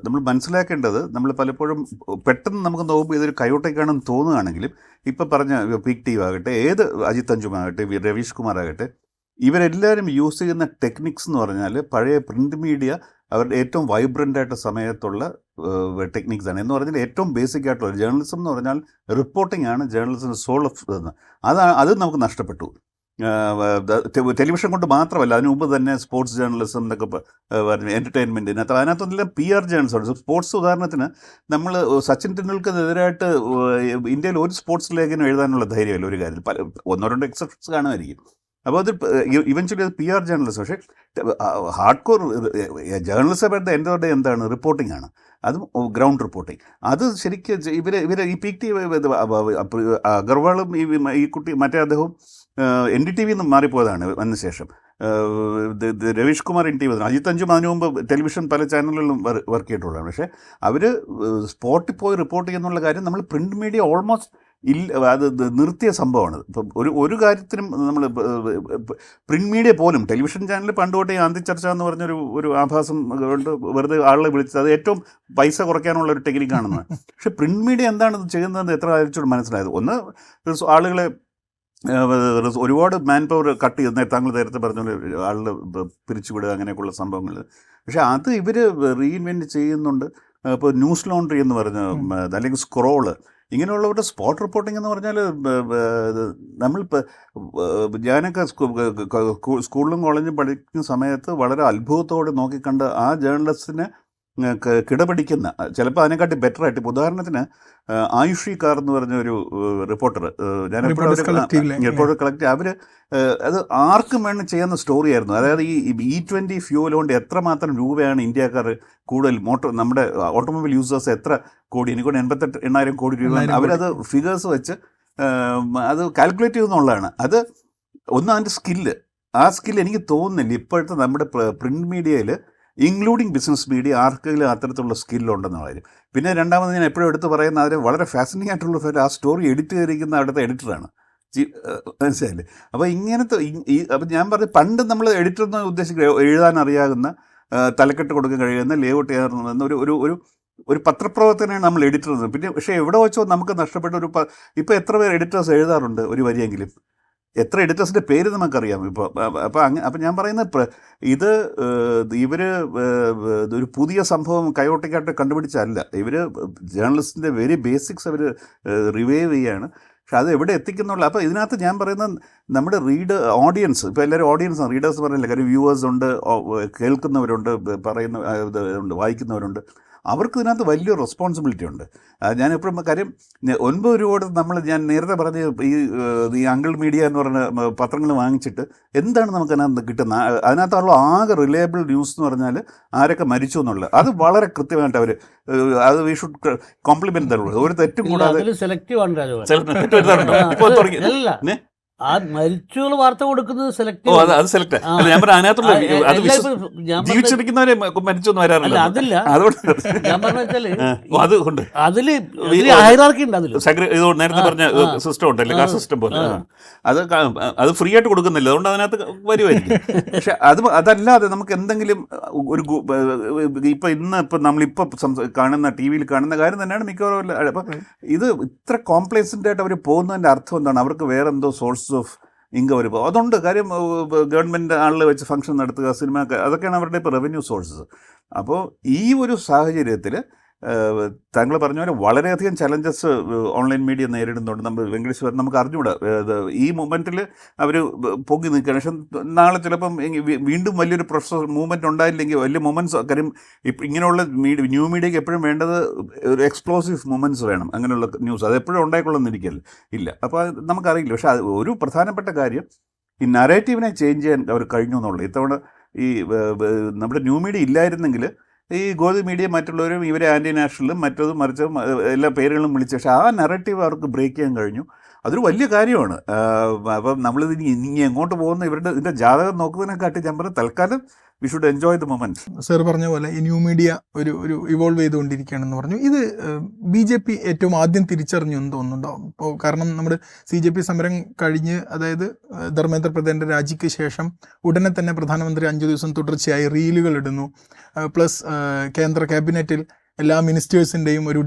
നമ്മൾ മനസ്സിലാക്കേണ്ടത്, നമ്മൾ പലപ്പോഴും പെട്ടെന്ന് നമുക്ക് നോക്കുമ്പോൾ ഇതൊരു കയോട്ടയ്ക്കാണെന്ന് തോന്നുകയാണെങ്കിലും ഇപ്പം പറഞ്ഞ പിക് TV ആകട്ടെ, ഏത് അജിത് അഞ്ജുമാകട്ടെ, രവീഷ് കുമാർ ആകട്ടെ, ഇവരെല്ലാവരും യൂസ് ചെയ്യുന്ന ടെക്നിക്സ് എന്ന് പറഞ്ഞാൽ പഴയ പ്രിൻ്റ് മീഡിയ അവരുടെ ഏറ്റവും വൈബ്രൻ്റ് ആയിട്ട് സമയത്തുള്ള ടെക്നിക്സാണ്. എന്ന് പറഞ്ഞാൽ ഏറ്റവും ബേസിക് ആയിട്ടുള്ള ജേർണലിസം എന്ന് പറഞ്ഞാൽ റിപ്പോർട്ടിംഗ് ആണ് ജേർണലിസത്തിൻ്റെ സോൾ ഓഫ് ഇതെന്ന്. അത് നമുക്ക് നഷ്ടപ്പെട്ടു. ടെലിവിഷൻ കൊണ്ട് മാത്രമല്ല, അതിനു മുമ്പ് തന്നെ സ്പോർട്സ് ജേർണലിസം എന്നൊക്കെ പറഞ്ഞു, എൻ്റർടൈൻമെൻറ്റ് അതിനകത്തൊന്നും PR ജേർണലിസം. സ്പോർട്സ് ഉദാഹരണത്തിന് നമ്മൾ സച്ചിൻ ടെണ്ടുൽക്കറിനെതിരായിട്ട് ഇന്ത്യയിൽ ഒരു സ്പോർട്സ് ലേഖനം എഴുതാനുള്ള ധൈര്യമല്ല ഒരു കാര്യത്തിൽ. 1-2 എക്സെപ്ഷൻസ് കാണുമായിരിക്കും. അപ്പോൾ അത് ഇവൻച്വലി അത് PR ജേർണലിസം. പക്ഷേ ഹാർഡ് കോർ ജേർണലിസം എൻ്റെ എൻ്റെ എന്താണ് റിപ്പോർട്ടിംഗ് ആണ്, അതും ഗ്രൗണ്ട് റിപ്പോർട്ടിംഗ്. അത് ശരിക്കും ഇവർ ഈ പിക് TV അഗർവാളും ഈ കുട്ടി മറ്റേ അദ്ദേഹവും NDTV നിന്ന് മാറിപ്പോയതാണ് അതിന് ശേഷം. രവീഷ് കുമാർ NTV, അജിത് അഞ്ജും അതിനു മുമ്പ് ടെലിവിഷൻ പല ചാനലുകളിലും വർക്ക് ചെയ്തിട്ടുള്ളതാണ്. പക്ഷേ അവർ സ്പോട്ടിൽ പോയി റിപ്പോർട്ട് ചെയ്യുന്നുള്ള കാര്യം നമ്മൾ പ്രിൻ്റ് മീഡിയ ഓൾമോസ്റ്റ് അത് നിർത്തിയ സംഭവമാണ്. ഇപ്പം ഒരു കാര്യത്തിനും നമ്മൾ പ്രിൻ്റ് മീഡിയ പോലും ടെലിവിഷൻ ചാനൽ പണ്ടുതൊട്ടേ അന്തിച്ചർച്ച എന്ന് പറഞ്ഞൊരു ആഭാസം കൊണ്ട് വെറുതെ ആളുകളെ വിളിച്ചത് അത് ഏറ്റവും പൈസ കുറയ്ക്കാനുള്ള ഒരു ടെക്നിക്കാണെന്ന്. പക്ഷേ പ്രിൻ്റ് മീഡിയ എന്താണ് ഇത് ചെയ്യുന്നതെന്ന് എത്ര ആഴ്ചയോട് മനസ്സിലായത്. ഒന്ന്, ആളുകളെ ഒരുപാട് മാൻ പവർ കട്ട് ചെയ്യുന്ന താങ്കൾ നേരത്തെ പറഞ്ഞ പോലെ ആളുകൾ പിരിച്ചുവിടുക അങ്ങനെയൊക്കെയുള്ള സംഭവങ്ങൾ. പക്ഷേ അത് ഇവർ റീഇൻവെൻറ്റ് ചെയ്യുന്നുണ്ട്. ഇപ്പോൾ ന്യൂസ് ലോണ്ട്രി എന്ന് പറഞ്ഞ അല്ലെങ്കിൽ സ്ക്രോള് ഇങ്ങനെയുള്ളവരുടെ സ്പോട്ട് റിപ്പോർട്ടിംഗ് എന്ന് പറഞ്ഞാൽ നമ്മളിപ്പോൾ ഞാനൊക്കെ സ്കൂളിലും കോളേജിലും പഠിക്കുന്ന സമയത്ത് വളരെ അത്ഭുതത്തോടെ നോക്കിക്കണ്ട് ആ ജേർണലിസ്റ്റിനെ കിടപിടിക്കുന്ന ചിലപ്പോൾ അതിനെക്കാട്ടി ബെറ്റർ ആയിട്ട്. ഉദാഹരണത്തിന് ആയുഷി കാർ എന്ന് പറഞ്ഞ ഒരു റിപ്പോർട്ടർ ഞാൻ Reporters Collective ലെ, റിപ്പോർട്ടർ കളക്ട് അവർ അത് ആർക്കും വേണം ചെയ്യുന്ന സ്റ്റോറി ആയിരുന്നു. അതായത് ഈ E20 ഫ്യൂവൽ കൊണ്ട് എത്രമാത്രം രൂപയാണ് ഇന്ത്യക്കാർ കൂടുതൽ നമ്മുടെ ഓട്ടോമൊബൈൽ യൂസേഴ്സ് എത്ര കോടി, എനിക്കൊണ്ട് 88,000 കോടി രൂപ അവരത് ഫിഗേഴ്സ് വെച്ച് അത് കാൽക്കുലേറ്റ് ചെയ്യുന്നുള്ളതാണ്. അത് ഒന്ന് അതിൻ്റെ സ്കില്ല്. ആ സ്കില്ല് എനിക്ക് തോന്നുന്നില്ല ഇപ്പോഴത്തെ നമ്മുടെ പ്രിന്റ് മീഡിയയിൽ ഇൻക്ലൂഡിങ് ബിസിനസ് മീഡിയ ആർക്കെങ്കിലും അത്തരത്തിലുള്ള സ്കില്ലുണ്ടെന്നുള്ള കാര്യം. പിന്നെ രണ്ടാമത് ഞാൻ എപ്പോഴും എടുത്ത് പറയുന്ന അതിന് വളരെ ഫാസിനിങ് ആയിട്ടുള്ള ആ സ്റ്റോറി എഡിറ്റ് ചെയ്തിരിക്കുന്ന അവിടുത്തെ എഡിറ്ററാണ്. മനസ്സിലായില്ലേ? അപ്പോൾ ഇങ്ങനത്തെ അപ്പം ഞാൻ പറഞ്ഞു പണ്ട് നമ്മൾ എഡിറ്റർ എന്ന് ഉദ്ദേശിക്കുക എഴുതാൻ അറിയാവുന്ന തലക്കെട്ട് കൊടുക്കാൻ കഴിയുന്ന ലേഔട്ട് ചെയ്യാറുന്ന ഒരു പത്രപ്രവർത്തനമാണ് നമ്മൾ എഡിറ്റർ എന്ന്. പിന്നെ പക്ഷേ എവിടെ വെച്ചോ നമുക്ക് നഷ്ടപ്പെട്ട ഇപ്പോൾ എത്ര പേർ എഡിറ്റേഴ്സ് എഴുതാറുണ്ട് ഒരു വരിയെങ്കിലും? എത്ര എഡിറ്റേഴ്സിൻ്റെ പേര് നമുക്കറിയാം ഇപ്പോൾ. അപ്പം ഞാൻ പറയുന്നത് ഇത് ഇവർ ഒരു പുതിയ സംഭവം കയോട്ടിക്കായിട്ട് കണ്ടുപിടിച്ചല്ല. ഇവർ ജേർണലിസ്റ്റിൻ്റെ വെരി ബേസിക്സ് അവർ റിവൈവ് ചെയ്യുകയാണ്. പക്ഷെ അത് എവിടെ എത്തിക്കുന്നുള്ള. അപ്പോൾ ഇതിനകത്ത് ഞാൻ പറയുന്നത് നമ്മുടെ ഓഡിയൻസ്, ഇപ്പോൾ എല്ലാവരും ഓഡിയൻസാണ്, റീഡേഴ്സ് പറഞ്ഞില്ല. കാര്യം വ്യൂവേഴ്സ് ഉണ്ട്, കേൾക്കുന്നവരുണ്ട്, ഉണ്ട്, വായിക്കുന്നവരുണ്ട്. അവർക്ക് ഇതിനകത്ത് വലിയൊരു റെസ്പോൺസിബിലിറ്റി ഉണ്ട്. ഞാൻ എപ്പോഴും കാര്യം 9 രൂപ നമ്മൾ ഞാൻ നേരത്തെ പറഞ്ഞ ഈ അങ്കിൾ മീഡിയ എന്ന് പറഞ്ഞ പത്രങ്ങൾ വാങ്ങിച്ചിട്ട് എന്താണ് നമുക്ക് അതിനകത്ത് കിട്ടുന്നത്? അതിനകത്തുള്ള ആകെ റിലയബിൾ ന്യൂസ് എന്ന് പറഞ്ഞാൽ ആരൊക്കെ മരിച്ചു എന്നുള്ളത്. അത് വളരെ കൃത്യമായിട്ട് അവർ അത് വി ഷുഡ് കോംപ്ലിമെന്റ് തരുള്ളൂ. ഒരു തെറ്റും കൂടാതെ സെലക്റ്റീവ് ആണ് ഇപ്പോൾ തുടങ്ങി ആ മരിച്ചുള്ള വാർത്ത കൊടുക്കുന്നത് അത് സെലക്ട്. ഞാൻ അതിനകത്തുള്ള ജീവിച്ചിരിക്കുന്നവരെ മരിച്ചൊന്നും വരാറില്ല. അതില്ല. അതുകൊണ്ട് ഞാൻ പറഞ്ഞാല് അതുകൊണ്ട് അതില് ഹൈറാർക്കി ഉണ്ട്. അതില് ഇത് നേരത്തെ പറഞ്ഞ സിസ്റ്റം ഉണ്ടല്ലേ, കാസ്റ്റ് സിസ്റ്റം പോലെ അത് ഫ്രീ ആയിട്ട് കൊടുക്കുന്നില്ല. അതുകൊണ്ട് അതിനകത്ത് വരുമായിരിക്കും. പക്ഷെ അതല്ലാതെ നമുക്ക് എന്തെങ്കിലും ഒരു ഇപ്പം നമ്മളിപ്പോൾ കാണുന്ന ടി വിയിൽ കാണുന്ന കാര്യം തന്നെയാണ് മിക്കവാറും. അപ്പം ഇത് ഇത്ര കോംപ്ലേസൻ്റ് ആയിട്ട് അവർ പോകുന്നതിൻ്റെ അർത്ഥം എന്താണ്? അവർക്ക് വേറെ എന്തോ സോഴ്സ് ഓഫ് ഇൻകം വരുമ്പോൾ അതുണ്ട്. കാര്യം ഗവൺമെൻറ് ആളിൽ വെച്ച് ഫംഗ്ഷൻ നടത്തുക, സിനിമ, അതൊക്കെയാണ് അവരുടെ ഇപ്പോൾ റവന്യൂ സോഴ്സസ്. അപ്പോൾ ഈ ഒരു സാഹചര്യത്തിൽ താങ്കൾ പറഞ്ഞ പോലെ വളരെയധികം ചലഞ്ചസ് ഓൺലൈൻ മീഡിയ നേരിടുന്നുണ്ട്. നമ്മൾ ഇംഗ്ലീഷ് നമുക്ക് അറിഞ്ഞുകൂടാ. ഈ മൊമെൻറ്റിൽ അവർ പൊങ്ങി നിൽക്കുകയാണ്. പക്ഷെ നാളെ ചിലപ്പം വീണ്ടും വലിയൊരു പ്രൊഫഷണൽ മൂവ്മെൻറ്റ് ഉണ്ടായില്ലെങ്കിൽ വലിയ മൊമെൻറ്റ്സ്. കാര്യം ഇങ്ങനെയുള്ള ന്യൂ മീഡിയയ്ക്ക് എപ്പോഴും വേണ്ടത് ഒരു എക്സ്പ്ലോസീവ് മൊമെൻറ്റ്സ് വേണം. അങ്ങനെയുള്ള ന്യൂസ് അത് എപ്പോഴും ഉണ്ടായിക്കൊള്ളുന്നിരിക്കല്ല ഇല്ല. അപ്പോൾ അത് നമുക്കറിയില്ല. പക്ഷെ അത് ഒരു പ്രധാനപ്പെട്ട കാര്യം ഈ നറേറ്റീവിനെ ചേഞ്ച് ചെയ്യാൻ അവർ കഴിഞ്ഞു എന്നുള്ളത്. ഇത്തവണ ഈ നമ്മുടെ ന്യൂ മീഡിയ ഇല്ലായിരുന്നെങ്കിൽ ഈ ഗോതി മീഡിയ മറ്റുള്ളവരും ഇവരെ ആൻറ്റി നാഷണലും മറ്റതും മറിച്ചും എല്ലാ പേരുകളും വിളിച്ചു. പക്ഷേ ആ നറേറ്റീവ് അവർക്ക് ബ്രേക്ക് ചെയ്യാൻ കഴിഞ്ഞു. അതൊരു വലിയ കാര്യമാണ്. അപ്പം നമ്മളിത് ഇനി എങ്ങോട്ട് പോകുന്ന ഇതിൻ്റെ ജാതകം നോക്കുന്നതിനെക്കാട്ടി ഞാൻ പറഞ്ഞ തൽക്കാലം we should enjoy the moment. Sir പറഞ്ഞ പോലെ ഈ ന്യൂ മീഡിയ ഒരു ഇവോൾവ് ചെയ്തുകൊണ്ടിരിക്കുകയാണെന്ന് പറഞ്ഞു. ഇത് BJP ഏറ്റവും ആദ്യം തിരിച്ചറിഞ്ഞു എന്ന് തോന്നുന്നുണ്ടാവും. ഇപ്പോൾ കാരണം നമ്മുടെ CJP സമരം കഴിഞ്ഞ്, അതായത് ധർമ്മേന്ദ്ര പ്രധാന്റെ രാജിക്ക് ശേഷം ഉടനെ തന്നെ പ്രധാനമന്ത്രി 5 ദിവസം തുടർച്ചയായി റീലുകൾ ഇടുന്നു. പ്ലസ് കേന്ദ്ര ക്യാബിനറ്റിൽ എല്ലാ മിനിസ്റ്റേഴ്സിൻ്റെയും ഒരു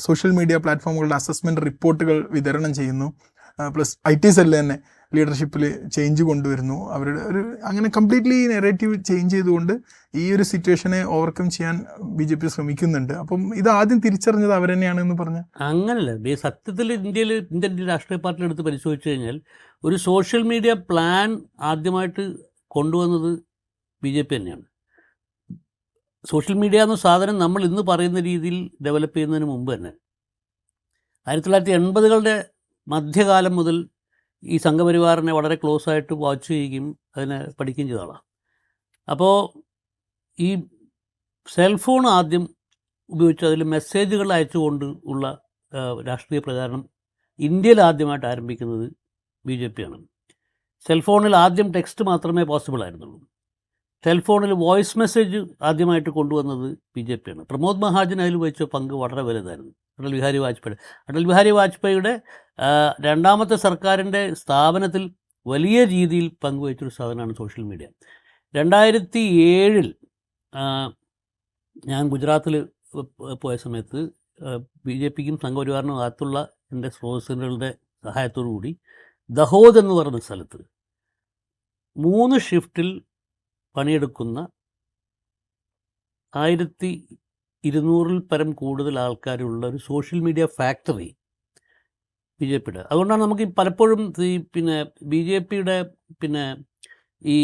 സോഷ്യൽ മീഡിയ പ്ലാറ്റ്ഫോമുകളുടെ അസസ്മെൻറ്റ് റിപ്പോർട്ടുകൾ വിതരണം ചെയ്യുന്നു. പ്ലസ് IT സെല്ല് തന്നെ ലീഡർഷിപ്പിൽ ചേഞ്ച് കൊണ്ടുവരുന്നു. അവരുടെ അങ്ങനെ കംപ്ലീറ്റ്ലി നെറേറ്റീവ് ചേഞ്ച് ചെയ്തുകൊണ്ട് ഈ ഒരു സിറ്റുവേഷനെ ഓവർകം ചെയ്യാൻ BJP ശ്രമിക്കുന്നുണ്ട്. അപ്പം ഇത് ആദ്യം തിരിച്ചറിഞ്ഞത് അവർ തന്നെയാണെന്ന് പറഞ്ഞാൽ അങ്ങനല്ല. സത്യത്തിൽ ഇന്ത്യൻ രാഷ്ട്രീയ പാർട്ടികൾ എടുത്ത് പരിശോധിച്ച് കഴിഞ്ഞാൽ ഒരു സോഷ്യൽ മീഡിയ പ്ലാൻ ആദ്യമായിട്ട് കൊണ്ടുവന്നത് BJP തന്നെയാണ്. സോഷ്യൽ മീഡിയ എന്ന സാധനം നമ്മൾ ഇന്ന് പറയുന്ന രീതിയിൽ ഡെവലപ്പ് ചെയ്യുന്നതിന് മുമ്പ് തന്നെ 1980-കളുടെ മധ്യകാലം മുതൽ ഈ സംഘപരിവാറിനെ വളരെ ക്ലോസ് ആയിട്ട് വാച്ച് ചെയ്യുകയും അതിനെ പഠിക്കുകയും ചെയ്ത ആളാണ്. അപ്പോൾ ഈ സെൽഫോൺ ആദ്യം ഉപയോഗിച്ച് അതിൽ മെസ്സേജുകൾ അയച്ചുകൊണ്ട് ഉള്ള രാഷ്ട്രീയ പ്രചാരണം ഇന്ത്യയിൽ ആദ്യമായിട്ട് ആരംഭിക്കുന്നത് BJP ആണ്. സെൽഫോണിൽ ആദ്യം ടെക്സ്റ്റ് മാത്രമേ പോസിബിൾ ആയിരുന്നുള്ളൂ. സെൽഫോണിൽ വോയിസ് മെസ്സേജ് ആദ്യമായിട്ട് കൊണ്ടുവന്നത് BJP ആണ്. പ്രമോദ് മഹാജൻ അതിൽ വഹിച്ച പങ്ക് വളരെ വലുതായിരുന്നു. അടൽ ബിഹാരി വാജ്പേയിയുടെ രണ്ടാമത്തെ സർക്കാരിൻ്റെ സ്ഥാപനത്തിൽ വലിയ രീതിയിൽ പങ്കുവഹിച്ചൊരു സാധനമാണ് സോഷ്യൽ മീഡിയ. 2007 ഞാൻ ഗുജറാത്തിൽ പോയ സമയത്ത് BJPക്കും സംഘപരിവാറിനും അകത്തുള്ള എൻ്റെ സ്രോതസ്സുകളുടെ സഹായത്തോടു കൂടി ദഹോദ് എന്ന് പറയുന്ന സ്ഥലത്ത് 3 ഷിഫ്റ്റിൽ പണിയെടുക്കുന്ന 1200 പരം കൂടുതൽ ആൾക്കാരുള്ള ഒരു സോഷ്യൽ മീഡിയ ഫാക്ടറി BJPയുടെ. അതുകൊണ്ടാണ് നമുക്ക് പലപ്പോഴും ഈ BJPയുടെ ഈ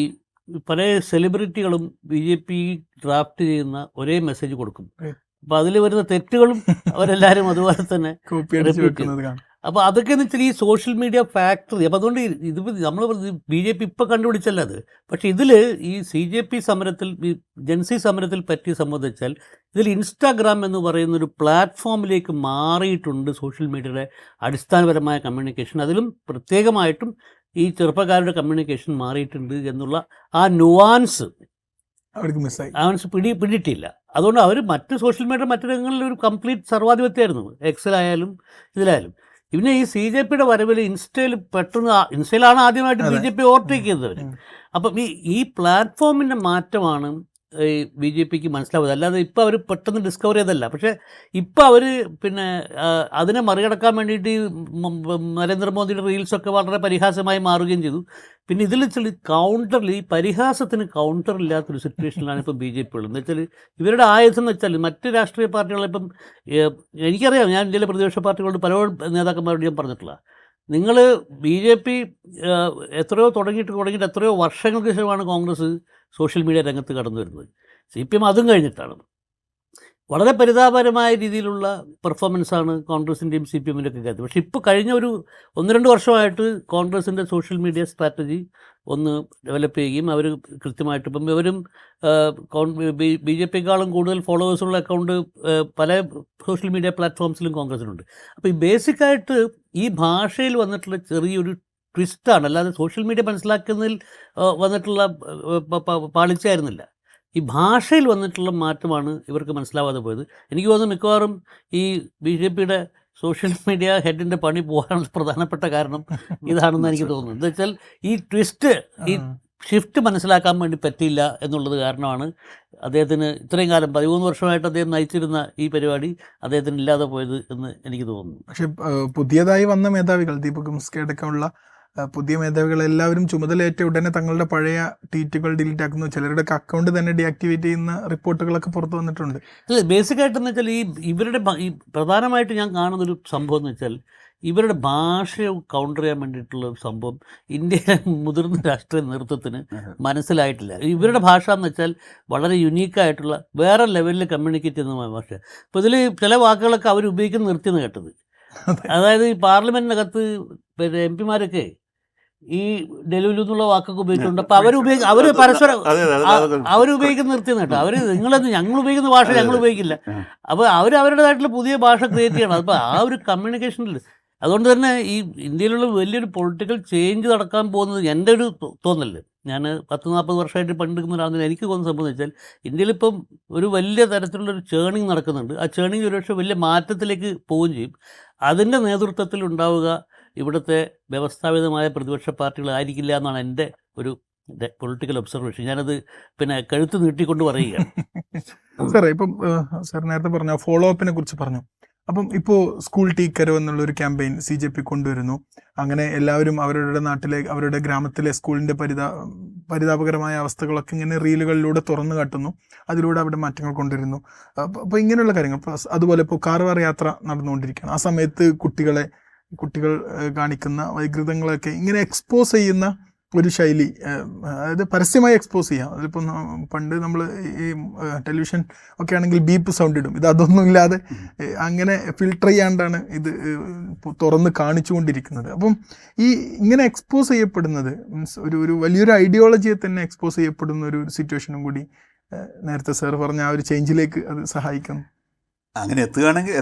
പല സെലിബ്രിറ്റികളും BJP ഡ്രാഫ്റ്റ് ചെയ്യുന്ന ഒരേ മെസ്സേജ് കൊടുക്കും. അപ്പോൾ അതിൽ വരുന്ന തെറ്റുകളും അവരെല്ലാവരും അതുപോലെ തന്നെ അപ്പോൾ അതൊക്കെ എന്ന് വെച്ചാൽ ഈ സോഷ്യൽ മീഡിയ ഫാക്ടറി. അപ്പോൾ അതുകൊണ്ട് ഇത് നമ്മൾ BJP ഇപ്പോൾ കണ്ടുപിടിച്ചല്ല അത്. പക്ഷേ ഇതിൽ ഈ CJP സമരത്തിൽ, ഈ ജൻസി സമരത്തിൽ പറ്റിയ സംബന്ധിച്ചാൽ ഇതിൽ ഇൻസ്റ്റാഗ്രാം എന്ന് പറയുന്നൊരു പ്ലാറ്റ്ഫോമിലേക്ക് മാറിയിട്ടുണ്ട് സോഷ്യൽ മീഡിയയുടെ അടിസ്ഥാനപരമായ കമ്മ്യൂണിക്കേഷൻ. അതിലും പ്രത്യേകമായിട്ടും ഈ ചെറുപ്പക്കാരുടെ കമ്മ്യൂണിക്കേഷൻ മാറിയിട്ടുണ്ട് എന്നുള്ള ആ നുവാൻസ് അവർക്ക് മിസ്സായി, പിടിയിട്ടില്ല. അതുകൊണ്ട് അവർ മറ്റ് സോഷ്യൽ മീഡിയ മറ്റു രംഗങ്ങളിൽ ഒരു കംപ്ലീറ്റ് സർവാധിപത്യമായിരുന്നു, എക്സലായാലും ഇതിലായാലും. പിന്നെ ഈ CJPയുടെ വരവിൽ ഇൻസ്റ്റയിലാണ് ആദ്യമായിട്ട് BJP ഓവർടേക്ക് ചെയ്തവർ. അപ്പം ഈ പ്ലാറ്റ്ഫോമിൻ്റെ മാറ്റമാണ് ഈ BJPക്ക് മനസ്സിലാവുന്നത്. അല്ലാതെ ഇപ്പോൾ അവർ പെട്ടെന്ന് ഡിസ്കവർ ചെയ്തല്ല. പക്ഷേ ഇപ്പോൾ അവർ അതിനെ മറികടക്കാൻ വേണ്ടിയിട്ട് നരേന്ദ്രമോദിയുടെ റീൽസൊക്കെ വളരെ പരിഹാസമായി മാറുകയും ചെയ്തു. പിന്നെ ഇതിൽ കൗണ്ടറിൽ ഈ പരിഹാസത്തിന് കൗണ്ടറില്ലാത്തൊരു സിറ്റുവേഷനിലാണ് ഇപ്പോൾ BJP ഉള്ളത്. എന്ന് വെച്ചാൽ ഇവരുടെ ആയുധം എന്ന് വെച്ചാൽ മറ്റ് രാഷ്ട്രീയ പാർട്ടികളിപ്പം എനിക്കറിയാം, ഞാൻ ഇന്ത്യയിലെ പ്രതിപക്ഷ പാർട്ടികളോട് പല നേതാക്കന്മാരോട് ഞാൻ പറഞ്ഞിട്ടുള്ള, നിങ്ങൾ BJP എത്രയോ തുടങ്ങിയിട്ട് എത്രയോ വർഷങ്ങൾക്ക് ശേഷമാണ് കോൺഗ്രസ് സോഷ്യൽ മീഡിയ രംഗത്ത് കടന്നു വരുന്നത്. CPM അതും കഴിഞ്ഞിട്ടാണ്. വളരെ പരിതാപകരമായ രീതിയിലുള്ള പെർഫോമൻസാണ് കോൺഗ്രസിൻ്റെയും CPMൻ്റെ ഒക്കെ കാര്യത്തിൽ. പക്ഷേ ഇപ്പോൾ കഴിഞ്ഞ ഒരു 1-2 വർഷമായിട്ട് കോൺഗ്രസിൻ്റെ സോഷ്യൽ മീഡിയ സ്ട്രാറ്റജി ഒന്ന് ഡെവലപ്പ് ചെയ്യുകയും അവർ കൃത്യമായിട്ട് ഇപ്പം ഇവരും BJPക്കാളും കൂടുതൽ ഫോളോവേഴ്സുള്ള അക്കൗണ്ട് പല സോഷ്യൽ മീഡിയ പ്ലാറ്റ്ഫോംസിലും കോൺഗ്രസിനുണ്ട്. അപ്പോൾ ഈ ബേസിക്കായിട്ട് ഈ ഭാഷയിൽ വന്നിട്ടുള്ള ചെറിയൊരു ട്വിസ്റ്റാണ്, അല്ലാതെ സോഷ്യൽ മീഡിയ മനസ്സിലാക്കുന്നതിൽ വന്നിട്ടുള്ള പാളിച്ചായിരുന്നില്ല. ഈ ഭാഷയിൽ വന്നിട്ടുള്ള മാറ്റമാണ് ഇവർക്ക് മനസ്സിലാവാതെ പോയത്. എനിക്ക് തോന്നുന്നു മിക്കവാറും ഈ BJPയുടെ സോഷ്യൽ മീഡിയ ഹെഡിൻ്റെ പണി പോകാനുള്ള പ്രധാനപ്പെട്ട കാരണം ഇതാണെന്ന് എനിക്ക് തോന്നുന്നു. എന്താ വെച്ചാൽ ഈ ട്വിസ്റ്റ്, ഈ ഷിഫ്റ്റ് മനസ്സിലാക്കാൻ വേണ്ടി പറ്റിയില്ല എന്നുള്ളത് കാരണമാണ് അദ്ദേഹത്തിന് ഇത്രയും കാലം 13 വർഷമായിട്ട് അദ്ദേഹം നയിച്ചിരുന്ന ഈ പരിപാടി അദ്ദേഹത്തിന് ഇല്ലാതെ പോയത് എന്ന് എനിക്ക് തോന്നുന്നു. പക്ഷേ പുതിയതായി വന്ന മേധാവികൾ, ദീപക് മിശ്ര അടക്കമുള്ള പുതിയ മേധാവികൾ എല്ലാവരും ചുമതലയേറ്റ ഉടനെ തങ്ങളുടെ പഴയ ട്വീറ്റുകൾ ഡിലീറ്റ് ആക്കുന്നു, ചിലരുടെ അക്കൗണ്ട് തന്നെ ഡീആക്ടിവേറ്റ് ചെയ്യുന്ന റിപ്പോർട്ടുകളൊക്കെ പുറത്തു വന്നിട്ടുണ്ട്. അല്ല, ബേസിക്കായിട്ടെന്ന് വെച്ചാൽ ഇവരുടെ പ്രധാനമായിട്ട് ഞാൻ കാണുന്നൊരു സംഭവം എന്ന് വെച്ചാൽ ഇവരുടെ ഭാഷയെ കൗണ്ടർ ചെയ്യാൻ വേണ്ടിയിട്ടുള്ള ഒരു സംഭവം ഇന്ത്യയിലെ മുതിർന്ന രാഷ്ട്രീയ നേതൃത്വത്തിന് മനസ്സിലായിട്ടില്ല. ഇവരുടെ ഭാഷ എന്ന് വെച്ചാൽ വളരെ യുണീക്കായിട്ടുള്ള വേറെ ലെവലിൽ കമ്മ്യൂണിക്കേറ്റ് ചെയ്യുന്ന ഭാഷ. അപ്പോൾ ഇതിൽ ചില വാക്കുകളൊക്കെ അവർ ഉപയോഗിക്കുന്ന നിർത്തിയെന്ന് കേട്ടത്. അതായത് ഈ പാർലമെൻറ്റിനകത്ത് MP-മാരൊക്കെ ഈ ഡെലുലു എന്നുള്ള വാക്കൊക്കെ ഉപയോഗിച്ചിട്ടുണ്ട്. അപ്പോൾ അവർ പരസ്പരം അവരുപയോഗിക്കുന്ന നിർത്തിയെന്ന് കേട്ടോ. ഞങ്ങൾ ഉപയോഗിക്കുന്ന ഭാഷ ഞങ്ങൾ ഉപയോഗിക്കില്ല. അപ്പോൾ അവരുടേതായിട്ടുള്ള പുതിയ ഭാഷ ക്രിയേറ്റ് ചെയ്യണം. അപ്പോൾ ആ ഒരു കമ്മ്യൂണിക്കേഷനിൽ അതുകൊണ്ട് തന്നെ ഈ ഇന്ത്യയിലുള്ള വലിയൊരു പൊളിറ്റിക്കൽ ചേഞ്ച് നടക്കാൻ പോകുന്നത് എൻ്റെ ഒരു തോന്നല്. ഞാൻ 10-40 വർഷമായിട്ട് പണ്ടെടുക്കുന്ന ഒരാളെന്ന് എനിക്ക് തോന്നുന്ന സംഭവം എന്ന് വെച്ചാൽ ഇന്ത്യയിലിപ്പം ഒരു വലിയ തരത്തിലുള്ളൊരു ചേണിങ് നടക്കുന്നുണ്ട്. ആ ചേണിങ് ഒരുപക്ഷെ വലിയ മാറ്റത്തിലേക്ക് പോവുകയും ചെയ്യും. അതിൻ്റെ നേതൃത്വത്തിൽ ഉണ്ടാവുക ഇവിടുത്തെ വ്യവസ്ഥാപിതമായ പ്രതിപക്ഷ പാർട്ടികളായിരിക്കില്ല എന്നാണ് എൻ്റെ ഒരു പൊളിറ്റിക്കൽ ഒബ്സർവേഷൻ. ഞാനത് കഴുത്ത് നീട്ടിക്കൊണ്ട് പറയുകയാണ്. സാറേ, ഇപ്പം സാർ നേരത്തെ പറഞ്ഞ ഫോളോ അപ്പിനെ കുറിച്ച് പറഞ്ഞു. അപ്പം ഇപ്പോൾ സ്കൂൾ ടീക്കരോ എന്നുള്ളൊരു ക്യാമ്പയിൻ CJP കൊണ്ടുവരുന്നു. അങ്ങനെ എല്ലാവരും അവരുടെ നാട്ടിലെ, അവരുടെ ഗ്രാമത്തിലെ സ്കൂളിൻ്റെ പരിതാപകരമായ അവസ്ഥകളൊക്കെ ഇങ്ങനെ റീലുകളിലൂടെ തുറന്നു കാട്ടുന്നു. അതിലൂടെ അവിടെ മാറ്റങ്ങൾ കൊണ്ടുവരുന്നു. അപ്പോൾ ഇങ്ങനെയുള്ള കാര്യങ്ങൾ, അതുപോലെ ഇപ്പോൾ കാർവാർ യാത്ര നടന്നുകൊണ്ടിരിക്കുകയാണ്. ആ സമയത്ത് കുട്ടികൾ കാണിക്കുന്ന വൈകൃതങ്ങളൊക്കെ ഇങ്ങനെ എക്സ്പോസ് ചെയ്യുന്ന ഒരു ശൈലി, അതായത് പരസ്യമായി എക്സ്പോസ് ചെയ്യാം. അതിപ്പോൾ പണ്ട് നമ്മൾ ഈ ടെലിവിഷൻ ഒക്കെ ആണെങ്കിൽ ബീപ്പ് സൗണ്ട് ഇടും. അതൊന്നും ഇല്ലാതെ അങ്ങനെ ഫിൽട്ടർ ചെയ്യാണ്ടാണ് ഇത് തുറന്ന് കാണിച്ചുകൊണ്ടിരിക്കുന്നത്. അപ്പം ഇങ്ങനെ എക്സ്പോസ് ചെയ്യപ്പെടുന്നത് മീൻസ് ഒരു വലിയൊരു ഐഡിയോളജിയെ തന്നെ എക്സ്പോസ് ചെയ്യപ്പെടുന്ന ഒരു സിറ്റുവേഷനും കൂടി നേരത്തെ സാർ പറഞ്ഞ ആ ഒരു ചേഞ്ചിലേക്ക് അത് സഹായിക്കുന്നു. അങ്ങനെ എത്തുകയാണെങ്കിൽ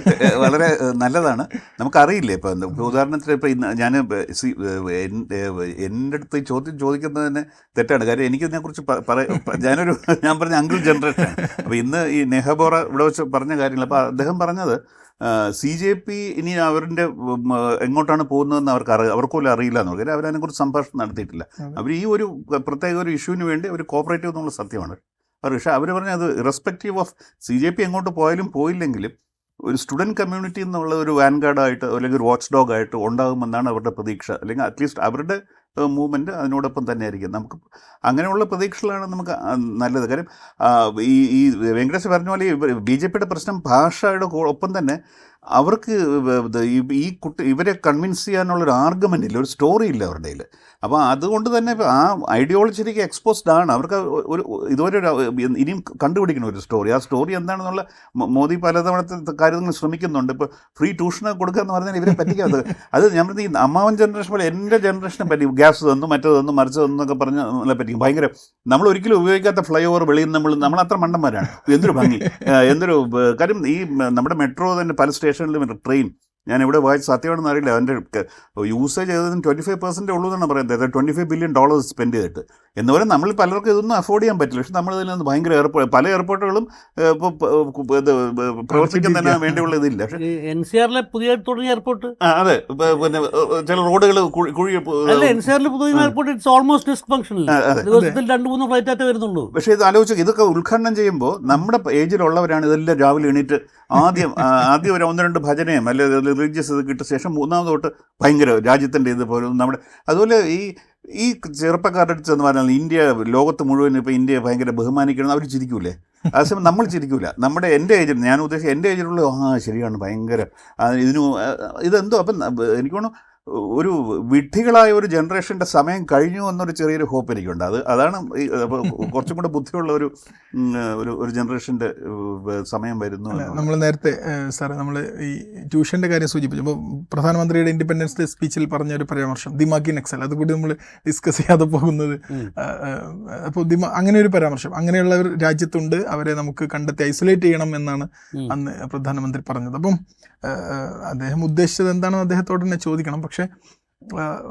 വളരെ നല്ലതാണ്. നമുക്കറിയില്ലേ, ഇപ്പം ഉദാഹരണത്തിന് ഇപ്പം ഇന്ന് ഞാൻ എൻ്റെ അടുത്ത് ചോദ്യം ചോദിക്കുന്നത് തന്നെ തെറ്റാണ്. കാര്യം എനിക്കിതിനെക്കുറിച്ച് ഞാൻ പറഞ്ഞ അങ്കിൾ ജനറേഷൻ. അപ്പോൾ ഇന്ന് ഈ നെഹബോറ ഇവിടെ വെച്ച് പറഞ്ഞ കാര്യങ്ങൾ, അപ്പോൾ അദ്ദേഹം പറഞ്ഞത് CJP ഇനി അവരുടെ എങ്ങോട്ടാണ് പോകുന്നതെന്ന് അവർക്ക് പോലും അറിയില്ല എന്ന് പറഞ്ഞാൽ അവരതിനെക്കുറിച്ച് സംഭാഷണം നടത്തിയിട്ടില്ല. അവർ ഈ ഒരു പ്രത്യേക ഒരു ഇഷ്യൂവിന് വേണ്ടി അവർ കോപ്പറേറ്റീവ് എന്നുള്ള സത്യമാണ്. പക്ഷേ അവർ പറഞ്ഞത് ഇറസ്പെക്റ്റീവ് ഓഫ് CJP എങ്ങോട്ട് പോയാലും പോയില്ലെങ്കിലും ഒരു സ്റ്റുഡൻറ് കമ്മ്യൂണിറ്റി എന്നുള്ള ഒരു വാൻഗാർഡായിട്ട് അല്ലെങ്കിൽ ഒരു വാച്ച് ഡോഗായിട്ട് ഉണ്ടാകുമെന്നാണ് അവരുടെ പ്രതീക്ഷ. അല്ലെങ്കിൽ അറ്റ്ലീസ്റ്റ് അവരുടെ മൂവ്മെൻറ്റ് അതിനോടൊപ്പം തന്നെ ആയിരിക്കും. നമുക്ക് അങ്ങനെയുള്ള പ്രതീക്ഷകളാണ് നമുക്ക് നല്ലത്. കാര്യം ഈ വെങ്കടേഷ് പറഞ്ഞ പോലെ BJPയുടെ പ്രശ്നം ഭാഷയുടെ ഒപ്പം തന്നെ അവർക്ക് ഇവരെ കൺവിൻസ് ചെയ്യാനുള്ളൊരു ആർഗ്യുമെൻ്റ് ഇല്ല, ഒരു സ്റ്റോറി ഇല്ല അവരുടെ കയ്യിൽ. അപ്പോൾ അതുകൊണ്ട് തന്നെ ആ ഐഡിയോളജിക്ക് എക്സ്പോസ്ഡ് ആണ്. അവർക്ക് ഒരു ഇതുവരെ ഇനിയും കണ്ടുപിടിക്കണം ഒരു സ്റ്റോറി. ആ സ്റ്റോറി എന്താണെന്നുള്ള മോദി പലതവണത്തെ കാര്യങ്ങൾ ശ്രമിക്കുന്നുണ്ട്. ഇപ്പോൾ ഫ്രീ ട്യൂഷനൊക്കെ കൊടുക്കുക എന്ന് പറഞ്ഞാൽ ഇവരെ പറ്റിക്കാതെ അത് ഞാൻ ഈ അമ്മാവൻ ജനറേഷൻ പോലെ എൻ്റെ ജനറേഷനെ പറ്റി ഗ്യാസ് തന്നു മറ്റു തന്നു മറിച്ച് തന്നു എന്നൊക്കെ പറഞ്ഞ് നമ്മളെ പറ്റിക്കും. ഭയങ്കര നമ്മൾ ഒരിക്കലും ഉപയോഗിക്കാത്ത ഫ്ലൈ ഓവർ വെളിയിൽ നമ്മളത്ര മണ്ടന്മാരാണ്. എന്തൊരു ഭംഗി, എന്തൊരു കാര്യം. ഈ നമ്മുടെ മെട്രോ തന്നെ പല സ്റ്റേഷനിലും ട്രെയിൻ ഞാൻ ഇവിടെ വായിച്ച് സത്യമാണെന്ന് അറിയില്ല, അതിൻ്റെ യൂസേജ് ചെയ്തതിന് 25% ഉള്ളൂ എന്നാണ് പറയുന്നത്. $25 ബില്യൺ സ്പെൻഡ് ചെയ്തിട്ട് എന്ന് പറയുന്നത് നമ്മൾ പലർക്കും ഇതൊന്നും അഫോർഡ് ചെയ്യാൻ പറ്റില്ല. പക്ഷെ നമ്മൾ ഇതിൽ നിന്ന് ഭയങ്കര പല എയർപോർട്ടുകളും ഇപ്പോൾ പ്രവർത്തിക്കുന്നതിന് വേണ്ടിയുള്ള ഇതില്ല. പക്ഷേ NCR പുതിയ തുടങ്ങിയ എയർപോർട്ട് അതെ, പിന്നെ ചില റോഡുകൾ കുഴി NCR പുതിയ എയർപോർട്ട് ഇറ്റ്സ് ഓൾമോസ്റ്റ് ഡിസ്ഫങ്ഷണൽ. ദിവസത്തിൽ 2-3 ഫ്ലൈറ്റ് ആയിട്ട് വരുന്നുള്ളൂ. പക്ഷേ ഇത് ആലോചിച്ച് ഇതൊക്കെ ഉദ്ഘാടനം ചെയ്യുമ്പോൾ നമ്മുടെ ഏജിലുള്ളവരാണ് ഇതെല്ലാം രാവിലെ എണീറ്റ് ആദ്യം ഒരു 1-2 ഭജനയും അല്ലെങ്കിൽ റിലീജിയസ് ഇത് കിട്ടിയ ശേഷം മൂന്നാമത് തൊട്ട് ഭയങ്കര രാജ്യത്തിൻ്റെ ഇതുപോലെ നമ്മുടെ അതുപോലെ ഈ ചെറുപ്പക്കാരുടെ അടുത്ത് എന്ന് പറഞ്ഞാൽ ഇന്ത്യ ലോകത്ത് മുഴുവൻ ഇപ്പോൾ ഇന്ത്യയെ ഭയങ്കര ബഹുമാനിക്കണം അവർ ചിരിക്കൂലേ? അതേസമയം നമ്മൾ ചിരിക്കൂല. എൻ്റെ ഏജിൽ ഞാൻ ഉദ്ദേശിച്ച എൻ്റെ ഏജിലുള്ള ശരിയാണ് ഭയങ്കര ഇതെന്തോ. അപ്പം എനിക്ക് തോന്നുന്നു ഒരു വിഡ്ഢികളായ ഒരു ജനറേഷൻ്റെ സമയം കഴിഞ്ഞു എന്നൊരു ചെറിയൊരു ഹോപ്പ് എനിക്കുണ്ട്. അതാണ് കുറച്ചും കൂടെ ബുദ്ധിയുള്ള ഒരു ജനറേഷൻ്റെ സമയം വരുന്നു. നമ്മൾ നേരത്തെ സാറേ നമ്മൾ ഈ ട്യൂഷൻ്റെ കാര്യം സൂചിപ്പിച്ചു. അപ്പോൾ പ്രധാനമന്ത്രിയുടെ ഇൻഡിപെൻഡൻസ് ഡേ സ്പീച്ചിൽ പറഞ്ഞൊരു പരാമർശം ദിമാഗി നക്സൽ, അതുകൂടി നമ്മൾ ഡിസ്കസ് ചെയ്യാതെ പോകുന്നത്. അപ്പോൾ അങ്ങനെ ഒരു പരാമർശം അങ്ങനെയുള്ള ഒരു രാജ്യത്തുണ്ട്, അവരെ നമുക്ക് കണ്ടെത്തി ഐസൊലേറ്റ് ചെയ്യണം എന്നാണ് അന്ന് പ്രധാനമന്ത്രി പറഞ്ഞത്. അപ്പം അദ്ദേഹം ഉദ്ദേശിച്ചത് എന്താണെന്ന് അദ്ദേഹത്തോട് തന്നെ ചോദിക്കണം. പക്ഷേ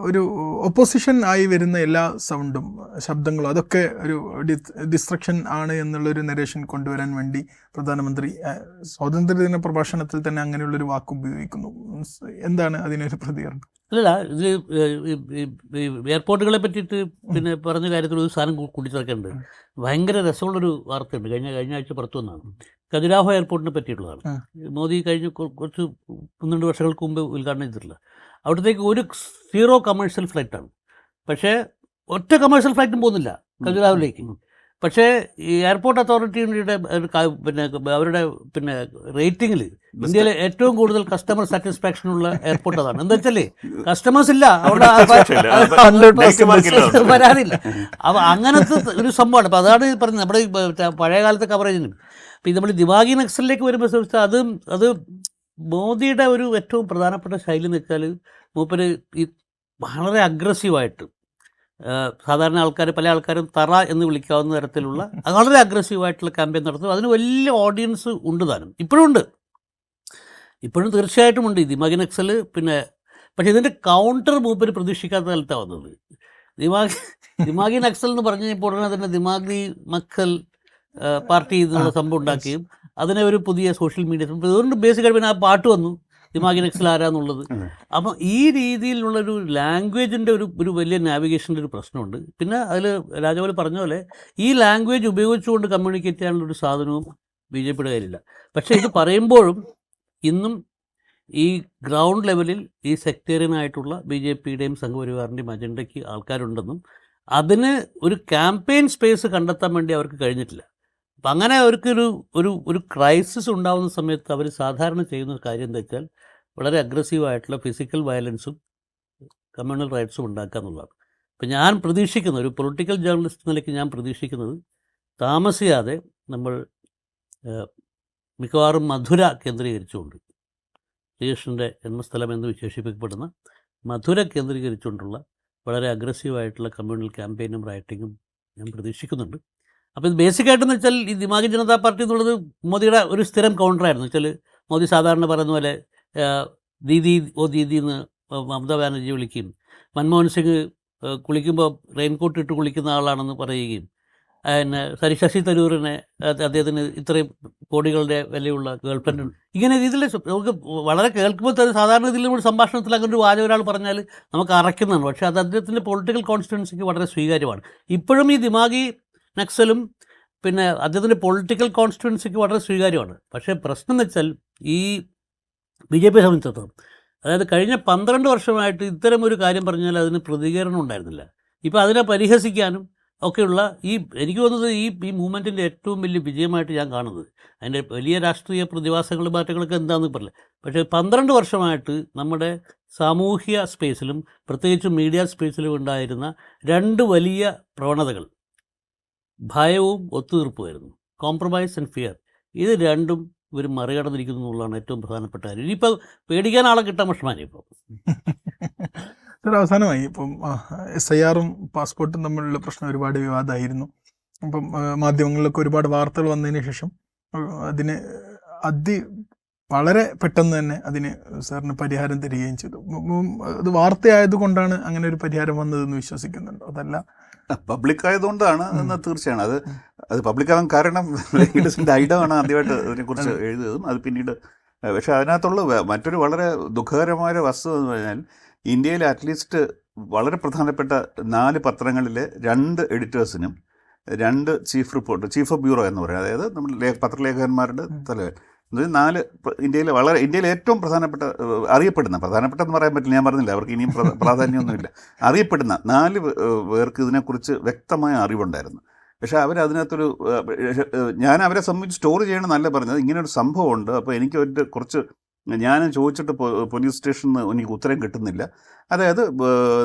ഒരു ഒപ്പോസിഷൻ ആയി വരുന്ന എല്ലാ ശബ്ദങ്ങളും അതൊക്കെ ഒരു ഡിസ്ട്രക്ഷൻ ആണ് എന്നുള്ളൊരു നരേഷൻ കൊണ്ടുവരാൻ വേണ്ടി പ്രധാനമന്ത്രി സ്വാതന്ത്ര്യദിന പ്രഭാഷണത്തിൽ തന്നെ അങ്ങനെയുള്ളൊരു വാക്ക് ഉപയോഗിക്കുന്നു. എന്താണ് അതിനൊരു പ്രതികരണം? അല്ല, ഇത് എയർപോർട്ടുകളെ പറ്റിയിട്ട് പിന്നെ പറഞ്ഞ കാര്യത്തിൽ ഒരു സാധനം കൂട്ടിച്ചേർക്കേണ്ടത് ഭയങ്കര രസമുള്ളൊരു വാർത്തയുണ്ട്. കഴിഞ്ഞ ആഴ്ച പുറത്തു വന്നതാണ്. ഖജുരാഹോ എയർപോർട്ടിനെ പറ്റിയിട്ടുള്ളതാണ്. മോദി കഴിഞ്ഞ കുറച്ച് 1-2 വർഷങ്ങൾക്ക് മുമ്പ് ഉദ്ഘാടനം ചെയ്തിട്ടുള്ള അവിടത്തേക്ക് ഒരു 0 കമേഴ്ഷ്യൽ ഫ്ലൈറ്റാണ്. പക്ഷേ ഒറ്റ കമേഴ്ഷ്യൽ ഫ്ലൈറ്റും പോകുന്നില്ല ഖജുരാഹോയിലേക്ക്. പക്ഷേ ഈ എയർപോർട്ട് അതോറിറ്റിയുടെ പിന്നെ അവരുടെ പിന്നെ റേറ്റിങ്ങിൽ ഇന്ത്യയിലെ ഏറ്റവും കൂടുതൽ കസ്റ്റമർ സാറ്റിസ്ഫാക്ഷൻ ഉള്ള എയർപോർട്ട് അതാണ്. എന്താ വെച്ചാൽ കസ്റ്റമേഴ്സ് ഇല്ല അവിടെ, വരാനില്ല. അപ്പോൾ അങ്ങനത്തെ ഒരു സംഭവമാണ്. അപ്പോൾ അതാണ് പറഞ്ഞത് നമ്മുടെ പഴയ കാലത്തെ കവറേജിന്. അപ്പോൾ നമ്മൾ ദിമാഗി നക്സലിലേക്ക് വരുമ്പോൾ അത് മോദിയുടെ ഒരു ഏറ്റവും പ്രധാനപ്പെട്ട ശൈലി എന്ന് വെച്ചാൽ മൂപ്പര് ഈ വളരെ അഗ്രസീവായിട്ട് സാധാരണ പല ആൾക്കാരും തറ എന്ന് വിളിക്കാവുന്ന തരത്തിലുള്ള വളരെ അഗ്രസീവായിട്ടുള്ള ക്യാമ്പയിൻ നടത്തും. അതിന് വലിയ ഓഡിയൻസ് ഉണ്ട് താനും, ഇപ്പോഴും തീർച്ചയായിട്ടും ഉണ്ട് ഈ ദിമാഗി നക്സൽ. പിന്നെ പക്ഷേ ഇതിൻ്റെ കൗണ്ടർ മൂപ്പര് പ്രതീക്ഷിക്കാത്ത കാലത്താണ് വന്നത്. ദിമാഗി നക്സൽ എന്ന് പറഞ്ഞു കഴിഞ്ഞപ്പോൾ ഉടനെ തന്നെ ദിമാഗി നക്സൽ പാർട്ടി എന്നുള്ള സംഭവം ഉണ്ടാക്കുകയും അതിനെ ഒരു പുതിയ സോഷ്യൽ മീഡിയ അതുകൊണ്ട് ബേസിക്കായിട്ട് പിന്നെ ആ പാട്ട് വന്നു ദിമാഗി നക്സൽ ആരാന്നുള്ളത്. അപ്പം ഈ രീതിയിലുള്ളൊരു ലാംഗ്വേജിൻ്റെ ഒരു വലിയ നാവിഗേഷൻ്റെ ഒരു പ്രശ്നമുണ്ട്. പിന്നെ അതിൽ രാജാവ് പറഞ്ഞ പോലെ ഈ ലാംഗ്വേജ് ഉപയോഗിച്ചുകൊണ്ട് കമ്മ്യൂണിക്കേറ്റ് ചെയ്യാനുള്ളൊരു സാധനവും BJPയുടെ കയ്യിലില്ല. പക്ഷേ ഇത് പറയുമ്പോഴും ഇന്നും ഈ ഗ്രൗണ്ട് ലെവലിൽ ഈ സെക്ടേറിയനായിട്ടുള്ള BJPയുടെയും സംഘപരിവാറിൻ്റെയും അജണ്ടയ്ക്ക് ആൾക്കാരുണ്ടെന്നും അതിന് ഒരു ക്യാമ്പയിൻ സ്പേസ് കണ്ടെത്താൻ വേണ്ടി അവർക്ക് കഴിഞ്ഞിട്ടില്ല. അപ്പം അങ്ങനെ അവർക്കൊരു ക്രൈസിസ് ഉണ്ടാകുന്ന സമയത്ത് അവർ സാധാരണ ചെയ്യുന്ന കാര്യം എന്താ വെച്ചാൽ വളരെ അഗ്രസീവായിട്ടുള്ള ഫിസിക്കൽ വയലൻസും കമ്മ്യൂണൽ റൈറ്റ്സും ഉണ്ടാക്കുക എന്നുള്ളതാണ്. അപ്പം ഞാൻ പ്രതീക്ഷിക്കുന്നത് ഒരു പൊളിറ്റിക്കൽ ജേർണലിസ്റ്റ് നിലയ്ക്ക് ഞാൻ പ്രതീക്ഷിക്കുന്നത് താമസിയാതെ നമ്മൾ മിക്കവാറും മധുര കേന്ദ്രീകരിച്ചുകൊണ്ട് ശ്രീകൃഷ്ണൻ്റെ ജന്മസ്ഥലം എന്ന് വിശേഷിപ്പിക്കപ്പെടുന്ന മധുര കേന്ദ്രീകരിച്ചുകൊണ്ടുള്ള വളരെ അഗ്രസീവായിട്ടുള്ള കമ്മ്യൂണൽ ക്യാമ്പയിനും റൈറ്റിങ്ങും ഞാൻ പ്രതീക്ഷിക്കുന്നുണ്ട്. അപ്പോൾ ഇത് ബേസിക്കായിട്ടെന്ന് വെച്ചാൽ ഈ ദിമാഗി ജനതാ പാർട്ടി എന്നുള്ളത് മോദിയുടെ ഒരു സ്ഥിരം കൗണ്ടറായിരുന്നു. വെച്ചാൽ മോദി സാധാരണ പറയുന്ന പോലെ ദീദി ഓ ദീദി എന്ന് മമതാ ബാനർജി വിളിക്കുകയും മൻമോഹൻ സിംഗ് കുളിക്കുമ്പോൾ റെയിൻകോട്ട് ഇട്ട് കുളിക്കുന്ന ആളാണെന്ന് പറയുകയും പിന്നെ ശശി തരൂരിനെ അദ്ദേഹത്തിന് ഇത്രയും കോടികളുടെ വിലയുള്ള ഗേൾഫ്രണ്ട് ഇങ്ങനെ രീതിയിൽ നമുക്ക് വളരെ കേൾക്കുമ്പോൾ തന്നെ സാധാരണ ഇതിൽ ഒരു സംഭാഷണത്തിൽ അങ്ങനെ ഒരു വാചകം ഒരാൾ പറഞ്ഞാൽ നമുക്ക് അറയ്ക്കുന്നതാണ്. പക്ഷേ അത് അദ്ദേഹത്തിൻ്റെ പൊളിറ്റിക്കൽ കോൺസ്റ്റിറ്റ്യുവൻസിക്ക് വളരെ സ്വീകാര്യമാണ്. ഇപ്പോഴും ഈ ദിമാഗി നക്സലും പിന്നെ അദ്ദേഹത്തിൻ്റെ പൊളിറ്റിക്കൽ കോൺസ്റ്റിറ്റ്യുവൻസിക്ക് വളരെ സ്വീകാര്യമാണ്. പക്ഷേ പ്രശ്നം എന്ന് വെച്ചാൽ ഈ BJP സംബന്ധിച്ചിടത്തോളം. അതായത് കഴിഞ്ഞ 12 വർഷമായിട്ട് ഇത്തരം ഒരു കാര്യം പറഞ്ഞാൽ അതിന് പ്രതികരണം ഉണ്ടായിരുന്നില്ല. ഇപ്പോൾ അതിനെ പരിഹസിക്കാനും ഒക്കെയുള്ള എനിക്ക് തോന്നുന്നത് ഈ മൂവ്മെൻറ്റിൻ്റെ ഏറ്റവും വലിയ വിജയമായിട്ട് ഞാൻ കാണുന്നത്. അതിൻ്റെ വലിയ രാഷ്ട്രീയ പ്രതിഭാസങ്ങളും മാറ്റങ്ങളൊക്കെ എന്താണെന്ന് പറയില്ല. പക്ഷേ 12 വർഷമായിട്ട് നമ്മുടെ സാമൂഹ്യ സ്പേസിലും പ്രത്യേകിച്ച് മീഡിയ സ്പേസിലും ഉണ്ടായിരുന്ന 2 വലിയ പ്രവണതകൾ ഭയവും ഒത്തുതീർപ്പുമായിരുന്നു. Compromise and fear. ഇത് രണ്ടും ഇവർ മറികടന്നിരിക്കുന്നു എന്നുള്ളതാണ് ഏറ്റവും പ്രധാനപ്പെട്ട കാര്യം. ഇനിയിപ്പോൾ പേടിക്കാൻ ആളെ കിട്ടാൻ വിഷമാണ് ഇപ്പോൾ. അവസാനമായി ഇപ്പം SIR-ഉം പാസ്പോർട്ടും തമ്മിലുള്ള പ്രശ്നം ഒരുപാട് വിവാദമായിരുന്നു. അപ്പം മാധ്യമങ്ങളിലൊക്കെ ഒരുപാട് വാർത്തകൾ വന്നതിന് ശേഷം അതിന് വളരെ പെട്ടെന്ന് തന്നെ അതിന് സാറിന് പരിഹാരം തരികയും ചെയ്തു. അത് വാർത്തയായതുകൊണ്ടാണ് അങ്ങനെ ഒരു പരിഹാരം വന്നതെന്ന് വിശ്വസിക്കുന്നുണ്ടോ? അതല്ല പബ്ലിക് ആയതുകൊണ്ടാണ് എന്ന് തീർച്ചയാണ്. അത് പബ്ലിക് ആവാൻ കാരണം ലീഡേഴ്സിൻ്റെ ഐഡമാണ് ആദ്യമായിട്ട് അതിനെക്കുറിച്ച് എഴുതിയതും. അത് പിന്നീട് പക്ഷേ അതിനകത്തുള്ള മറ്റൊരു വളരെ ദുഃഖകരമായ വസ്തുത എന്ന് പറഞ്ഞാൽ ഇന്ത്യയിലെ അറ്റ്ലീസ്റ്റ് വളരെ പ്രധാനപ്പെട്ട 4 പത്രങ്ങളിലെ 2 എഡിറ്റേഴ്സിനും 2 ചീഫ് ഓഫ് ബ്യൂറോ എന്ന് പറയുന്നത്, അതായത് നമ്മൾ പത്രലേഖകന്മാരുടെ തലവൻ, ഇന്ത്യയിലെ ഏറ്റവും പ്രധാനപ്പെട്ടെന്ന് പറയാൻ പറ്റില്ല, ഞാൻ പറഞ്ഞില്ല അവർക്ക് ഇനിയും പ്രാധാന്യമൊന്നുമില്ല, അറിയപ്പെടുന്ന 4 പേർക്ക് ഇതിനെക്കുറിച്ച് വ്യക്തമായ അറിവുണ്ടായിരുന്നു. പക്ഷേ അവരതിനകത്തൊരു ഞാൻ അവരെ സംബന്ധിച്ച് സ്റ്റോറി ചെയ്യണമെന്നല്ല പറഞ്ഞത്, ഇങ്ങനൊരു സംഭവമുണ്ട്, അപ്പോൾ എനിക്ക് കുറച്ച് ഞാൻ ചോദിച്ചിട്ട് പോലീസ് സ്റ്റേഷനിൽ നിന്ന് എനിക്ക് ഉത്തരം കിട്ടുന്നില്ല. അതായത്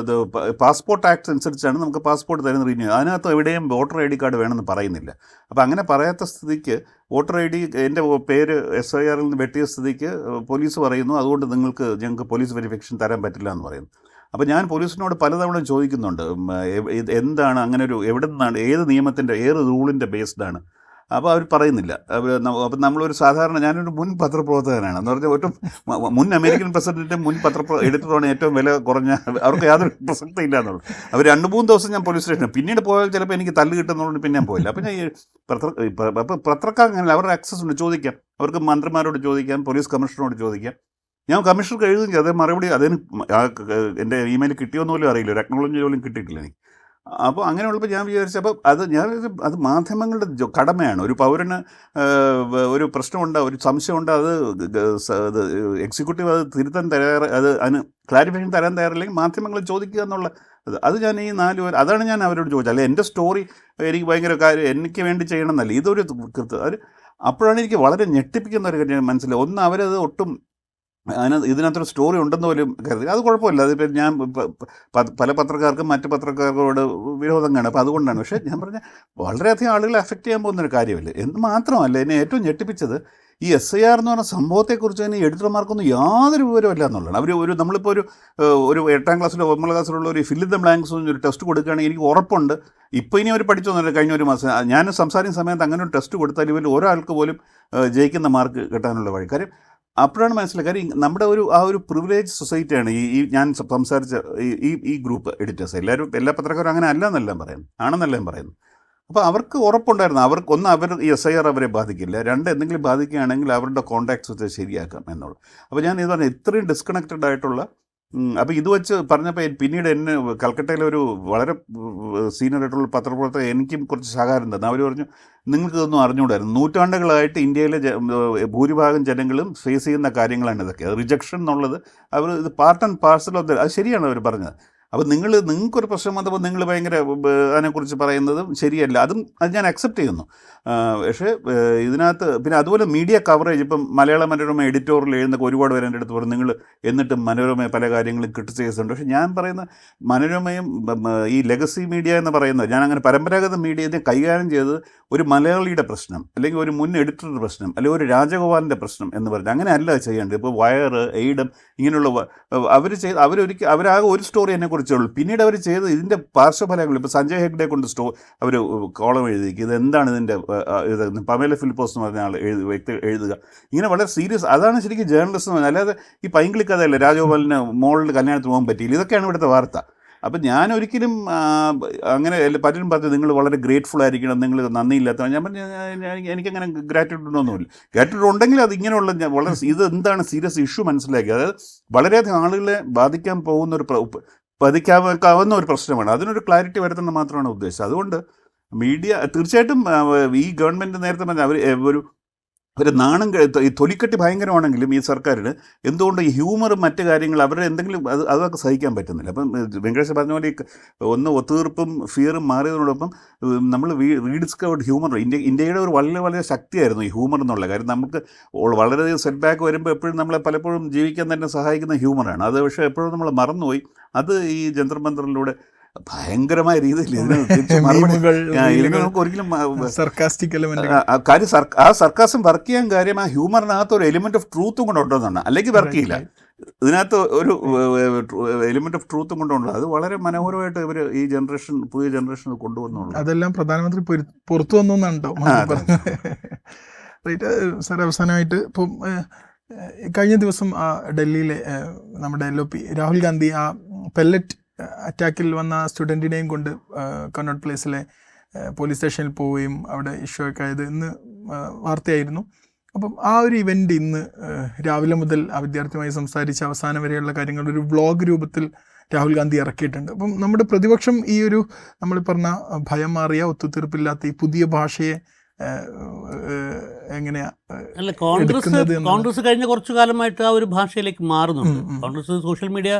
പാസ്പോർട്ട് ആക്ട് അനുസരിച്ചാണ് നമുക്ക് പാസ്പോർട്ട് തരുന്ന റിന്യൂ, അതിനകത്ത് എവിടെയും വോട്ടർ ID കാർഡ് വേണമെന്ന് പറയുന്നില്ല. അപ്പോൾ അങ്ങനെ പറയാത്ത സ്ഥിതിക്ക് വോട്ടർ ID എൻ്റെ പേര് SIR-ൽ നിന്ന് വെട്ടിയ സ്ഥിതിക്ക് പോലീസ് പറയുന്നു അതുകൊണ്ട് ഞങ്ങൾക്ക് പോലീസ് വെരിഫിക്കേഷൻ തരാൻ പറ്റില്ല എന്ന് പറയുന്നു. അപ്പോൾ ഞാൻ പോലീസിനോട് പലതവണ ചോദിക്കുന്നുണ്ട് എന്താണ് അങ്ങനെ ഒരു, എവിടെ നിന്നാണ്, ഏത് നിയമത്തിൻ്റെ ഏത് റൂളിൻ്റെ ബേസ്ഡാണ്. അപ്പോൾ അവർ പറയുന്നില്ല. അപ്പം നമ്മളൊരു സാധാരണ, ഞാനൊരു മുൻ പത്രപ്രവർത്തകനാണ് എന്ന് പറഞ്ഞാൽ മുൻ അമേരിക്കൻ പ്രസിഡൻറ്റും മുൻ എഡിറ്ററാണ് ഏറ്റവും വില കുറഞ്ഞ, അവർക്ക് യാതൊരു പ്രസക്തി ഇല്ല എന്നുള്ളൂ. അവർ 2-3 ദിവസം ഞാൻ പോലീസ് സ്റ്റേഷനിൽ, പിന്നീട് പോയാൽ ചിലപ്പോൾ എനിക്ക് തല്ല് കിട്ടുന്നതുകൊണ്ട് പിന്നെ ഞാൻ പോയില്ല. അപ്പം ഞാൻ പത്രക്കാർ അങ്ങനെ അവരുടെ ആക്സസ് ഉണ്ട്, ചോദിക്കാം, അവർക്ക് മന്ത്രിമാരോട് ചോദിക്കാം, പോലീസ് കമ്മീഷണറോട് ചോദിക്കാം. ഞാൻ കമ്മീഷണർക്ക് എഴുതും, അതേ മറുപടി അതിന് എൻ്റെ ഇമെയിൽ കിട്ടിയോന്ന് പോലും അറിയില്ല, ഒരു അക്നോളജ്മെൻറ്റ് പോലും കിട്ടിയിട്ടില്ല എനിക്ക്. അപ്പോൾ അങ്ങനെയുള്ളപ്പോൾ ഞാൻ വിചാരിച്ചപ്പോൾ അത് മാധ്യമങ്ങളുടെ കടമയാണ്. ഒരു പൗരന് ഒരു പ്രശ്നമുണ്ട്, ഒരു സംശയമുണ്ട്, അത് എക്സിക്യൂട്ടീവ് അത് തിരുത്താൻ അതിന് ക്ലാരിഫിക്കേഷൻ തരാൻ തയ്യാറില്ലെങ്കിൽ മാധ്യമങ്ങൾ ചോദിക്കുക എന്നുള്ള അത് ഞാൻ ഈ 4 പേർ, അതാണ് ഞാൻ അവരോട് ചോദിച്ചത്. അല്ലെ എൻ്റെ സ്റ്റോറി എനിക്ക് ഭയങ്കര കാര്യം എനിക്ക് വേണ്ടി ചെയ്യണമെന്നല്ല, ഇതൊരു അപ്പോഴാണ് എനിക്ക് വളരെ ഞെട്ടിപ്പിക്കുന്ന ഒരു കാര്യം മനസ്സിലായി. ഒന്ന്, അവരത് ഒട്ടും ഇതിനകത്തൊരു സ്റ്റോറി ഉണ്ടെന്ന് പോലും കരുതി. അത് കുഴപ്പമില്ല, അതിപ്പോൾ ഞാൻ പല പത്രക്കാർക്കും മറ്റ് പത്രക്കാരോട് വിരോധം കാണും, അപ്പോൾ അതുകൊണ്ടാണ്. പക്ഷേ ഞാൻ പറഞ്ഞ വളരെയധികം ആളുകളെ അഫക്റ്റ് ചെയ്യാൻ പോകുന്നൊരു കാര്യമല്ല. എന്ന് മാത്രമല്ല, എന്നെ ഏറ്റവും ഞെട്ടിപ്പിച്ചത് ഈ SIR എന്ന് പറഞ്ഞ സംഭവത്തെക്കുറിച്ച് തന്നെ എഡിറ്റർമാർക്കൊന്നും യാതൊരു വിവരമില്ല എന്നുള്ളതാണ്. നമ്മളിപ്പോൾ ഒരു 8ാം ക്ലാസ്സിലോ 9ാം ക്ലാസ്സിലുള്ള ഒരു ഫിൽ ഇൻ ദ ബ്ലാങ്ക്സ് ഒരു ടെസ്റ്റ് കൊടുക്കുകയാണെങ്കിൽ എനിക്ക് ഉറപ്പുണ്ട്, ഇപ്പോൾ ഇനി അവർ പഠിച്ചൊന്നുമില്ല, കഴിഞ്ഞ ഒരു മാസം ഞാൻ സംസാരിക്കുന്ന സമയത്ത് അങ്ങനെ ഒരു ടെസ്റ്റ് കൊടുത്താൽ ഇവർ ഒരാൾക്ക് പോലും ജയിക്കുന്ന മാർക്ക് കിട്ടാനുള്ള വഴി. കാര്യം അപ്പോഴാണ് മനസ്സിലാക്കുക, കാര്യം നമ്മുടെ ആ ഒരു പ്രിവിലേജ് സൊസൈറ്റിയാണ് ഈ ഞാൻ സംസാരിച്ച ഈ ഗ്രൂപ്പ് എഡിറ്റേഴ്സ്. എല്ലാ പത്രക്കാരും അങ്ങനെ അല്ലെന്നെല്ലാം പറയുന്നു, ആണെന്നെല്ലാം പറയുന്നു. അപ്പോൾ അവർക്ക് ഉറപ്പുണ്ടായിരുന്നു, ഈ SIR അവരെ ബാധിക്കില്ല, 2 എന്തെങ്കിലും ബാധിക്കുകയാണെങ്കിൽ അവരുടെ കോൺടാക്ട്സ് വെച്ച് ശരിയാക്കാം എന്നുള്ളത്. അപ്പോൾ ഞാൻ ഇത് പറഞ്ഞാൽ ഇത്രയും ഡിസ്കണക്റ്റഡ് ആയിട്ടുള്ള അപ്പോൾ ഇത് വെച്ച് പറഞ്ഞപ്പോൾ പിന്നീട് എന്നെ കൽക്കട്ടയിലെ ഒരു വളരെ സീനിയർ ആയിട്ടുള്ള പത്രപ്രവർത്തകർ എനിക്കും കുറച്ച് സഹകാരം തന്നു. അവർ പറഞ്ഞു, നിങ്ങൾക്കിതൊന്നും അറിഞ്ഞുകൂടായിരുന്നു, നൂറ്റാണ്ടുകളായിട്ട് ഇന്ത്യയിലെ ഭൂരിഭാഗം ജനങ്ങളും ഫേസ് ചെയ്യുന്ന കാര്യങ്ങളാണ് ഇതൊക്കെ. റിജക്ഷൻ എന്നുള്ളത് ഇത് പാർട്ട് ആൻഡ് പാർസൽ ഓഫ് അത് ശരിയാണ് അവർ പറഞ്ഞത്. അപ്പോൾ നിങ്ങൾക്കൊരു പ്രശ്നം വന്നപ്പോൾ നിങ്ങൾ ഭയങ്കര അതിനെക്കുറിച്ച് പറയുന്നതും ശരിയല്ല, അത് ഞാൻ അക്സെപ്റ്റ് ചെയ്യുന്നു. പക്ഷേ ഇതിനകത്ത് പിന്നെ അതുപോലെ മീഡിയ കവറേജ്, ഇപ്പം മലയാള മനോരമ എഡിറ്റോറിയൽ എഴുതുന്നൊക്കെ ഒരുപാട് പേര് എൻ്റെ അടുത്ത് പറഞ്ഞു, നിങ്ങൾ എന്നിട്ടും മനോരമയെ പല കാര്യങ്ങളും ക്രിട്ടിസൈസ് ഉണ്ട്. പക്ഷേ ഞാൻ പറയുന്ന മനോരമയും ഈ ലെഗസി മീഡിയ എന്ന് പറയുന്നത്, ഞാൻ അങ്ങനെ പരമ്പരാഗത മീഡിയയെ കൈകാര്യം ചെയ്തത് ഒരു മലയാളിയുടെ പ്രശ്നം, അല്ലെങ്കിൽ ഒരു മുൻ എഡിറ്ററുടെ പ്രശ്നം, അല്ലെങ്കിൽ ഒരു രാജഗോപാലിൻ്റെ പ്രശ്നം എന്ന് പറഞ്ഞ് അങ്ങനെ അല്ല ചെയ്യേണ്ടത്. ഇപ്പോൾ വയർ, എയ്ഡം ഇങ്ങനെയുള്ള അവരാകെ ഒരു സ്റ്റോറി എന്നെക്കുറിച്ചുള്ളൂ. പിന്നീട് അവർ ചെയ്ത് ഇതിൻ്റെ പാർശ്വഫലങ്ങൾ, ഇപ്പോൾ സഞ്ജയ് ഹെഗ്ഡെ കൊണ്ട് അവർ കോളം എഴുതിക്കുക, ഇതെന്താണ് ഇതിൻ്റെ പമേല ഫിലിപ്പോസ് എന്ന് പറഞ്ഞ ആൾ എഴുതുക, ഇങ്ങനെ വളരെ സീരിയസ്. അതാണ് ശരിക്കും ജേർണലിസം. അല്ലാതെ ഈ പൈങ്കിളി കഥയല്ല, രാജഗോപാലിന് മോളുടെ കല്യാണത്തിന് പോകാൻ പറ്റിയില്ല, ഇതൊക്കെയാണ് ഇവിടുത്തെ വാർത്ത. അപ്പം ഞാൻ ഒരിക്കലും അങ്ങനെ പലരും പറഞ്ഞു നിങ്ങൾ വളരെ ഗ്രേറ്റ്ഫുൾ ആയിരിക്കണം, നിങ്ങൾ നന്ദിയില്ലാത്ത. ഞാൻ പറഞ്ഞു എനിക്കങ്ങനെ ഗ്രാറ്റിറ്റ്യൂഡ് ഒന്നുമില്ല. ഗ്രാറ്റിറ്റ്യൂഡ് ഉണ്ടെങ്കിൽ അത് ഇങ്ങനെയുള്ള വളരെ ഇത് എന്താണ് സീരിയസ് ഇഷ്യൂ മനസ്സിലാക്കി, അതായത് വളരെയധികം ആളുകളെ ബാധിക്കാവുന്ന ഒരു പ്രശ്നമാണ്, അതിനൊരു ക്ലാരിറ്റി വരുത്തുന്നത് മാത്രമാണ് ഉദ്ദേശിച്ചത്. അതുകൊണ്ട് മീഡിയ തീർച്ചയായിട്ടും ഈ ഗവൺമെൻറ് നേരത്തെ പറഞ്ഞ അവർ ഒരു നാണം ഈ തൊലിക്കെട്ടി ഭയങ്കരമാണെങ്കിലും ഈ സർക്കാരിന് എന്തുകൊണ്ട് ഈ ഹ്യൂമറും മറ്റു കാര്യങ്ങൾ അവരുടെ എന്തെങ്കിലും അതൊക്കെ സഹിക്കാൻ പറ്റുന്നില്ല. അപ്പം വെങ്കടേഷ് പറഞ്ഞ പോലെ ഒന്ന് ഒത്തുതീർപ്പും ഫിയറും മാറിയതിനോടൊപ്പം നമ്മൾ റീഡിസ്കവേർഡ് ഹ്യൂമർ ഇന്ത്യയുടെ ഒരു വളരെ വളരെ ശക്തിയായിരുന്നു ഈ ഹ്യൂമർ എന്നുള്ള കാര്യം. നമുക്ക് വളരെയധികം സെറ്റ് ബാക്ക് വരുമ്പോൾ എപ്പോഴും നമ്മളെ പലപ്പോഴും ജീവിക്കാൻ തന്നെ സഹായിക്കുന്ന ഹ്യൂമറാണ് അത്. പക്ഷേ എപ്പോഴും നമ്മൾ മറന്നുപോയി. അത് ഈ ജന്തർ മന്ദറിലൂടെ ഭയങ്കരമായ രീതിയിൽ നമുക്ക് ഒരിക്കലും കാര്യം ആ സർക്കാസം വർക്ക് ചെയ്യാൻ കാര്യം ആ ഹ്യൂമറിനകത്ത് ഒരു എലിമെന്റ് ഓഫ് ട്രൂത്തും കൊണ്ട് ഉണ്ടോന്നാണ്. അല്ലെങ്കിൽ വർക്ക് ചെയ്യില്ല. ഇതിനകത്ത് ഒരു എലിമെന്റ് ഓഫ് ട്രൂത്തും കൊണ്ടുണ്ട്. അത് വളരെ മനോഹരമായിട്ട് ഇവർ ഈ ജനറേഷൻ പുതിയ ജനറേഷൻ കൊണ്ടുവന്നുള്ളൂ. അതെല്ലാം പ്രധാനമന്ത്രി പുറത്തു വന്നുണ്ടോ റൈറ്റ് സാർ? അവസാനമായിട്ട് ഇപ്പം കഴിഞ്ഞ ദിവസം ഡൽഹിയിലെ നമ്മുടെ LOP രാഹുൽ ഗാന്ധി ആ പെല്ലറ്റ് അറ്റാക്കിൽ വന്ന സ്റ്റുഡൻറ്റിനെയും കൊണ്ട് കണ്ണോട്ട് പ്ലേസിലെ പോലീസ് സ്റ്റേഷനിൽ പോവുകയും അവിടെ ഇഷ്യൂ ഒക്കെ ആയത് ഇന്ന് വാർത്തയായിരുന്നു. അപ്പം ആ ഒരു ഇവൻ്റ് ഇന്ന് രാവിലെ മുതൽ ആ വിദ്യാർത്ഥിയുമായി സംസാരിച്ച അവസാനം വരെയുള്ള കാര്യങ്ങൾ ഒരു വ്ളോഗ് രൂപത്തിൽ രാഹുൽ ഗാന്ധി ഇറക്കിയിട്ടുണ്ട്. അപ്പം നമ്മുടെ പ്രതിപക്ഷം ഈ ഒരു നമ്മൾ പറഞ്ഞ ഭയം മാറിയ ഒത്തുതീർപ്പില്ലാത്ത ഈ പുതിയ ഭാഷയെ എങ്ങനെയാ? അല്ല, കോൺഗ്രസ് കഴിഞ്ഞ കുറച്ചു കാലമായിട്ട് ആ ഒരു ഭാഷയിലേക്ക് മാറുന്നുണ്ട്. കോൺഗ്രസ് സോഷ്യൽ മീഡിയ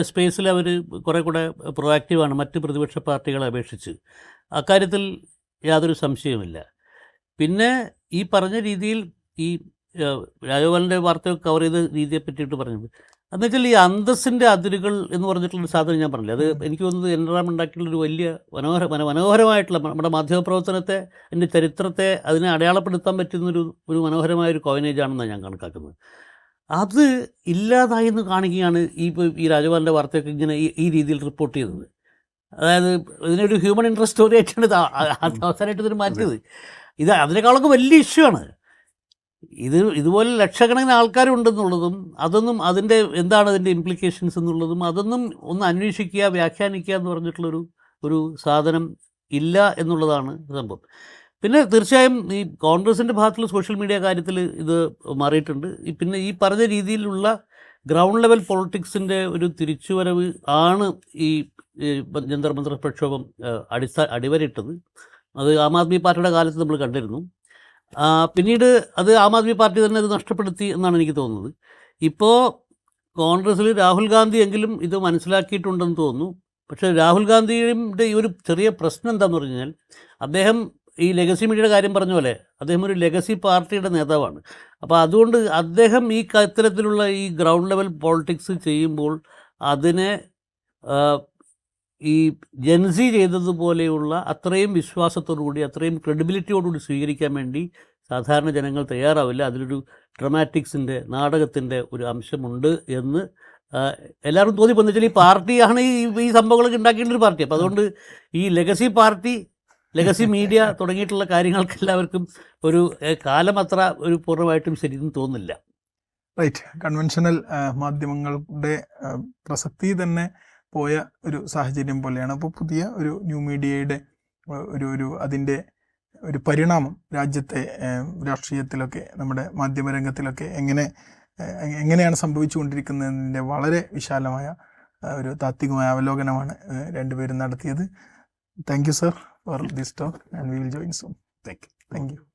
സ്പേസിൽ അവർ കുറേ കൂടെ പ്രൊആക്റ്റീവാണ് മറ്റ് പ്രതിപക്ഷ പാർട്ടികളെ അപേക്ഷിച്ച്. അക്കാര്യത്തിൽ യാതൊരു സംശയവുമില്ല. പിന്നെ ഈ പറഞ്ഞ രീതിയിൽ ഈ രാജഗോപാലിൻ്റെ വാർത്ത കവർ ചെയ്ത രീതിയെ പറ്റിയിട്ട് പറഞ്ഞത് എന്നുവെച്ചാൽ ഈ അന്തസ്സിൻ്റെ അതിരുകൾ എന്ന് പറഞ്ഞിട്ടുള്ളൊരു സാധനം ഞാൻ പറഞ്ഞില്ല. അത് എനിക്ക് തോന്നുന്നത് എൻറാം ഉണ്ടാക്കിയിട്ടുള്ളൊരു വലിയ മനോഹരമായിട്ടുള്ള നമ്മുടെ മാധ്യമപ്രവർത്തനത്തെ, എൻ്റെ ചരിത്രത്തെ അതിനെ അടയാളപ്പെടുത്താൻ പറ്റുന്നൊരു മനോഹരമായൊരു കോയിനേജാണെന്നാണ് ഞാൻ കണക്കാക്കുന്നത്. അത് ഇല്ലാതായി എന്ന് കാണിക്കുകയാണ് ഈ രാജഗോപാലിൻ്റെ വാർത്തയൊക്കെ ഇങ്ങനെ ഈ രീതിയിൽ റിപ്പോർട്ട് ചെയ്തത്. അതായത് ഇതിനൊരു ഹ്യൂമൻ ഇൻട്രസ്റ്റ് സ്റ്റോറി ആയിട്ടാണ് അവസാനമായിട്ട് ഇതിന് മാറ്റിയത്. ഇത് അതിനേക്കാളൊക്കെ വലിയ ഇഷ്യൂ ആണ്. ഇതുപോലെ ലക്ഷക്കണക്കിന് ആൾക്കാരുണ്ടെന്നുള്ളതും അതൊന്നും അതിൻ്റെ എന്താണ് അതിൻ്റെ ഇംപ്ലിക്കേഷൻസ് എന്നുള്ളതും അതൊന്നും ഒന്ന് അന്വേഷിക്കുക, വ്യാഖ്യാനിക്കുക എന്ന് പറഞ്ഞിട്ടുള്ളൊരു സാധനം ഇല്ല എന്നുള്ളതാണ് സംഭവം. പിന്നെ തീർച്ചയായും ഈ കോൺഗ്രസിൻ്റെ ഭാഗത്തുള്ള സോഷ്യൽ മീഡിയ കാര്യത്തിൽ ഇത് മാറിയിട്ടുണ്ട്. പിന്നെ ഈ പറഞ്ഞ രീതിയിലുള്ള ഗ്രൗണ്ട് ലെവൽ പൊളിറ്റിക്സിൻ്റെ ഒരു തിരിച്ചുവരവ് ആണ് ഈ ജന്തർ മന്ദർ പ്രക്ഷോഭം അടിവരയിട്ടത്. അത് ആം ആദ്മി പാർട്ടിയുടെ കാലത്ത് നമ്മൾ കണ്ടിരുന്നു. പിന്നീട് അത് ആം ആദ്മി പാർട്ടി തന്നെ അത് നഷ്ടപ്പെടുത്തി എന്നാണ് എനിക്ക് തോന്നുന്നത്. ഇപ്പോൾ കോൺഗ്രസ്സിൽ രാഹുൽ ഗാന്ധി എങ്കിലും ഇത് മനസ്സിലാക്കിയിട്ടുണ്ടെന്ന് തോന്നുന്നു. പക്ഷേ രാഹുൽ ഗാന്ധിയുടെ ഈ ഒരു ചെറിയ പ്രശ്നം എന്താണെന്ന് പറഞ്ഞു കഴിഞ്ഞാൽ അദ്ദേഹം ഈ ലെഗസി മീഡിയയുടെ കാര്യം പറഞ്ഞ പോലെ അദ്ദേഹം ഒരു ലെഗസി പാർട്ടിയുടെ നേതാവാണ്. അപ്പോൾ അതുകൊണ്ട് അദ്ദേഹം ഈ ഇത്തരത്തിലുള്ള ഈ ഗ്രൗണ്ട് ലെവൽ പോളിറ്റിക്സ് ചെയ്യുമ്പോൾ അതിനെ ഈ ജെൻസി ചെയ്തതുപോലെയുള്ള അത്രയും വിശ്വാസത്തോടുകൂടി അത്രയും ക്രെഡിബിലിറ്റിയോടുകൂടി സ്വീകരിക്കാൻ വേണ്ടി സാധാരണ ജനങ്ങൾ തയ്യാറാവില്ല. അതിലൊരു ഡ്രമാറ്റിക്സിൻ്റെ നാടകത്തിൻ്റെ ഒരു അംശമുണ്ട് എന്ന് എല്ലാവരും തോന്നിപ്പോന്ന് വെച്ചാൽ ഈ പാർട്ടിയാണ് ഈ സംഭവങ്ങളൊക്കെ ഉണ്ടാക്കേണ്ട ഒരു പാർട്ടി. അപ്പോൾ അതുകൊണ്ട് ഈ ലെഗസി പാർട്ടി, ലെഗസി മീഡിയ തുടങ്ങിയിട്ടുള്ള കാര്യങ്ങൾക്ക് എല്ലാവർക്കും ഒരു കാലം അത്ര ഒരു പൂർണ്ണമായിട്ടും ശരിയെന്ന് തോന്നുന്നില്ല. റൈറ്റ്. കൺവെൻഷനൽ മാധ്യമങ്ങളുടെ പ്രസക്തി തന്നെ പോയ ഒരു സാഹചര്യം പോലെയാണ്. അപ്പോൾ പുതിയ ഒരു ന്യൂ മീഡിയയുടെ അതിൻ്റെ ഒരു പരിണാമം രാജ്യത്തെ രാഷ്ട്രീയത്തിലൊക്കെ നമ്മുടെ മാധ്യമരംഗത്തിലൊക്കെ എങ്ങനെയാണ് സംഭവിച്ചുകൊണ്ടിരിക്കുന്നതിൻ്റെ വളരെ വിശാലമായ ഒരു താത്വികമായ അവലോകനമാണ് രണ്ടുപേരും നടത്തിയത്. Thank you sir for this talk and we will join soon. Thank you. Thank you.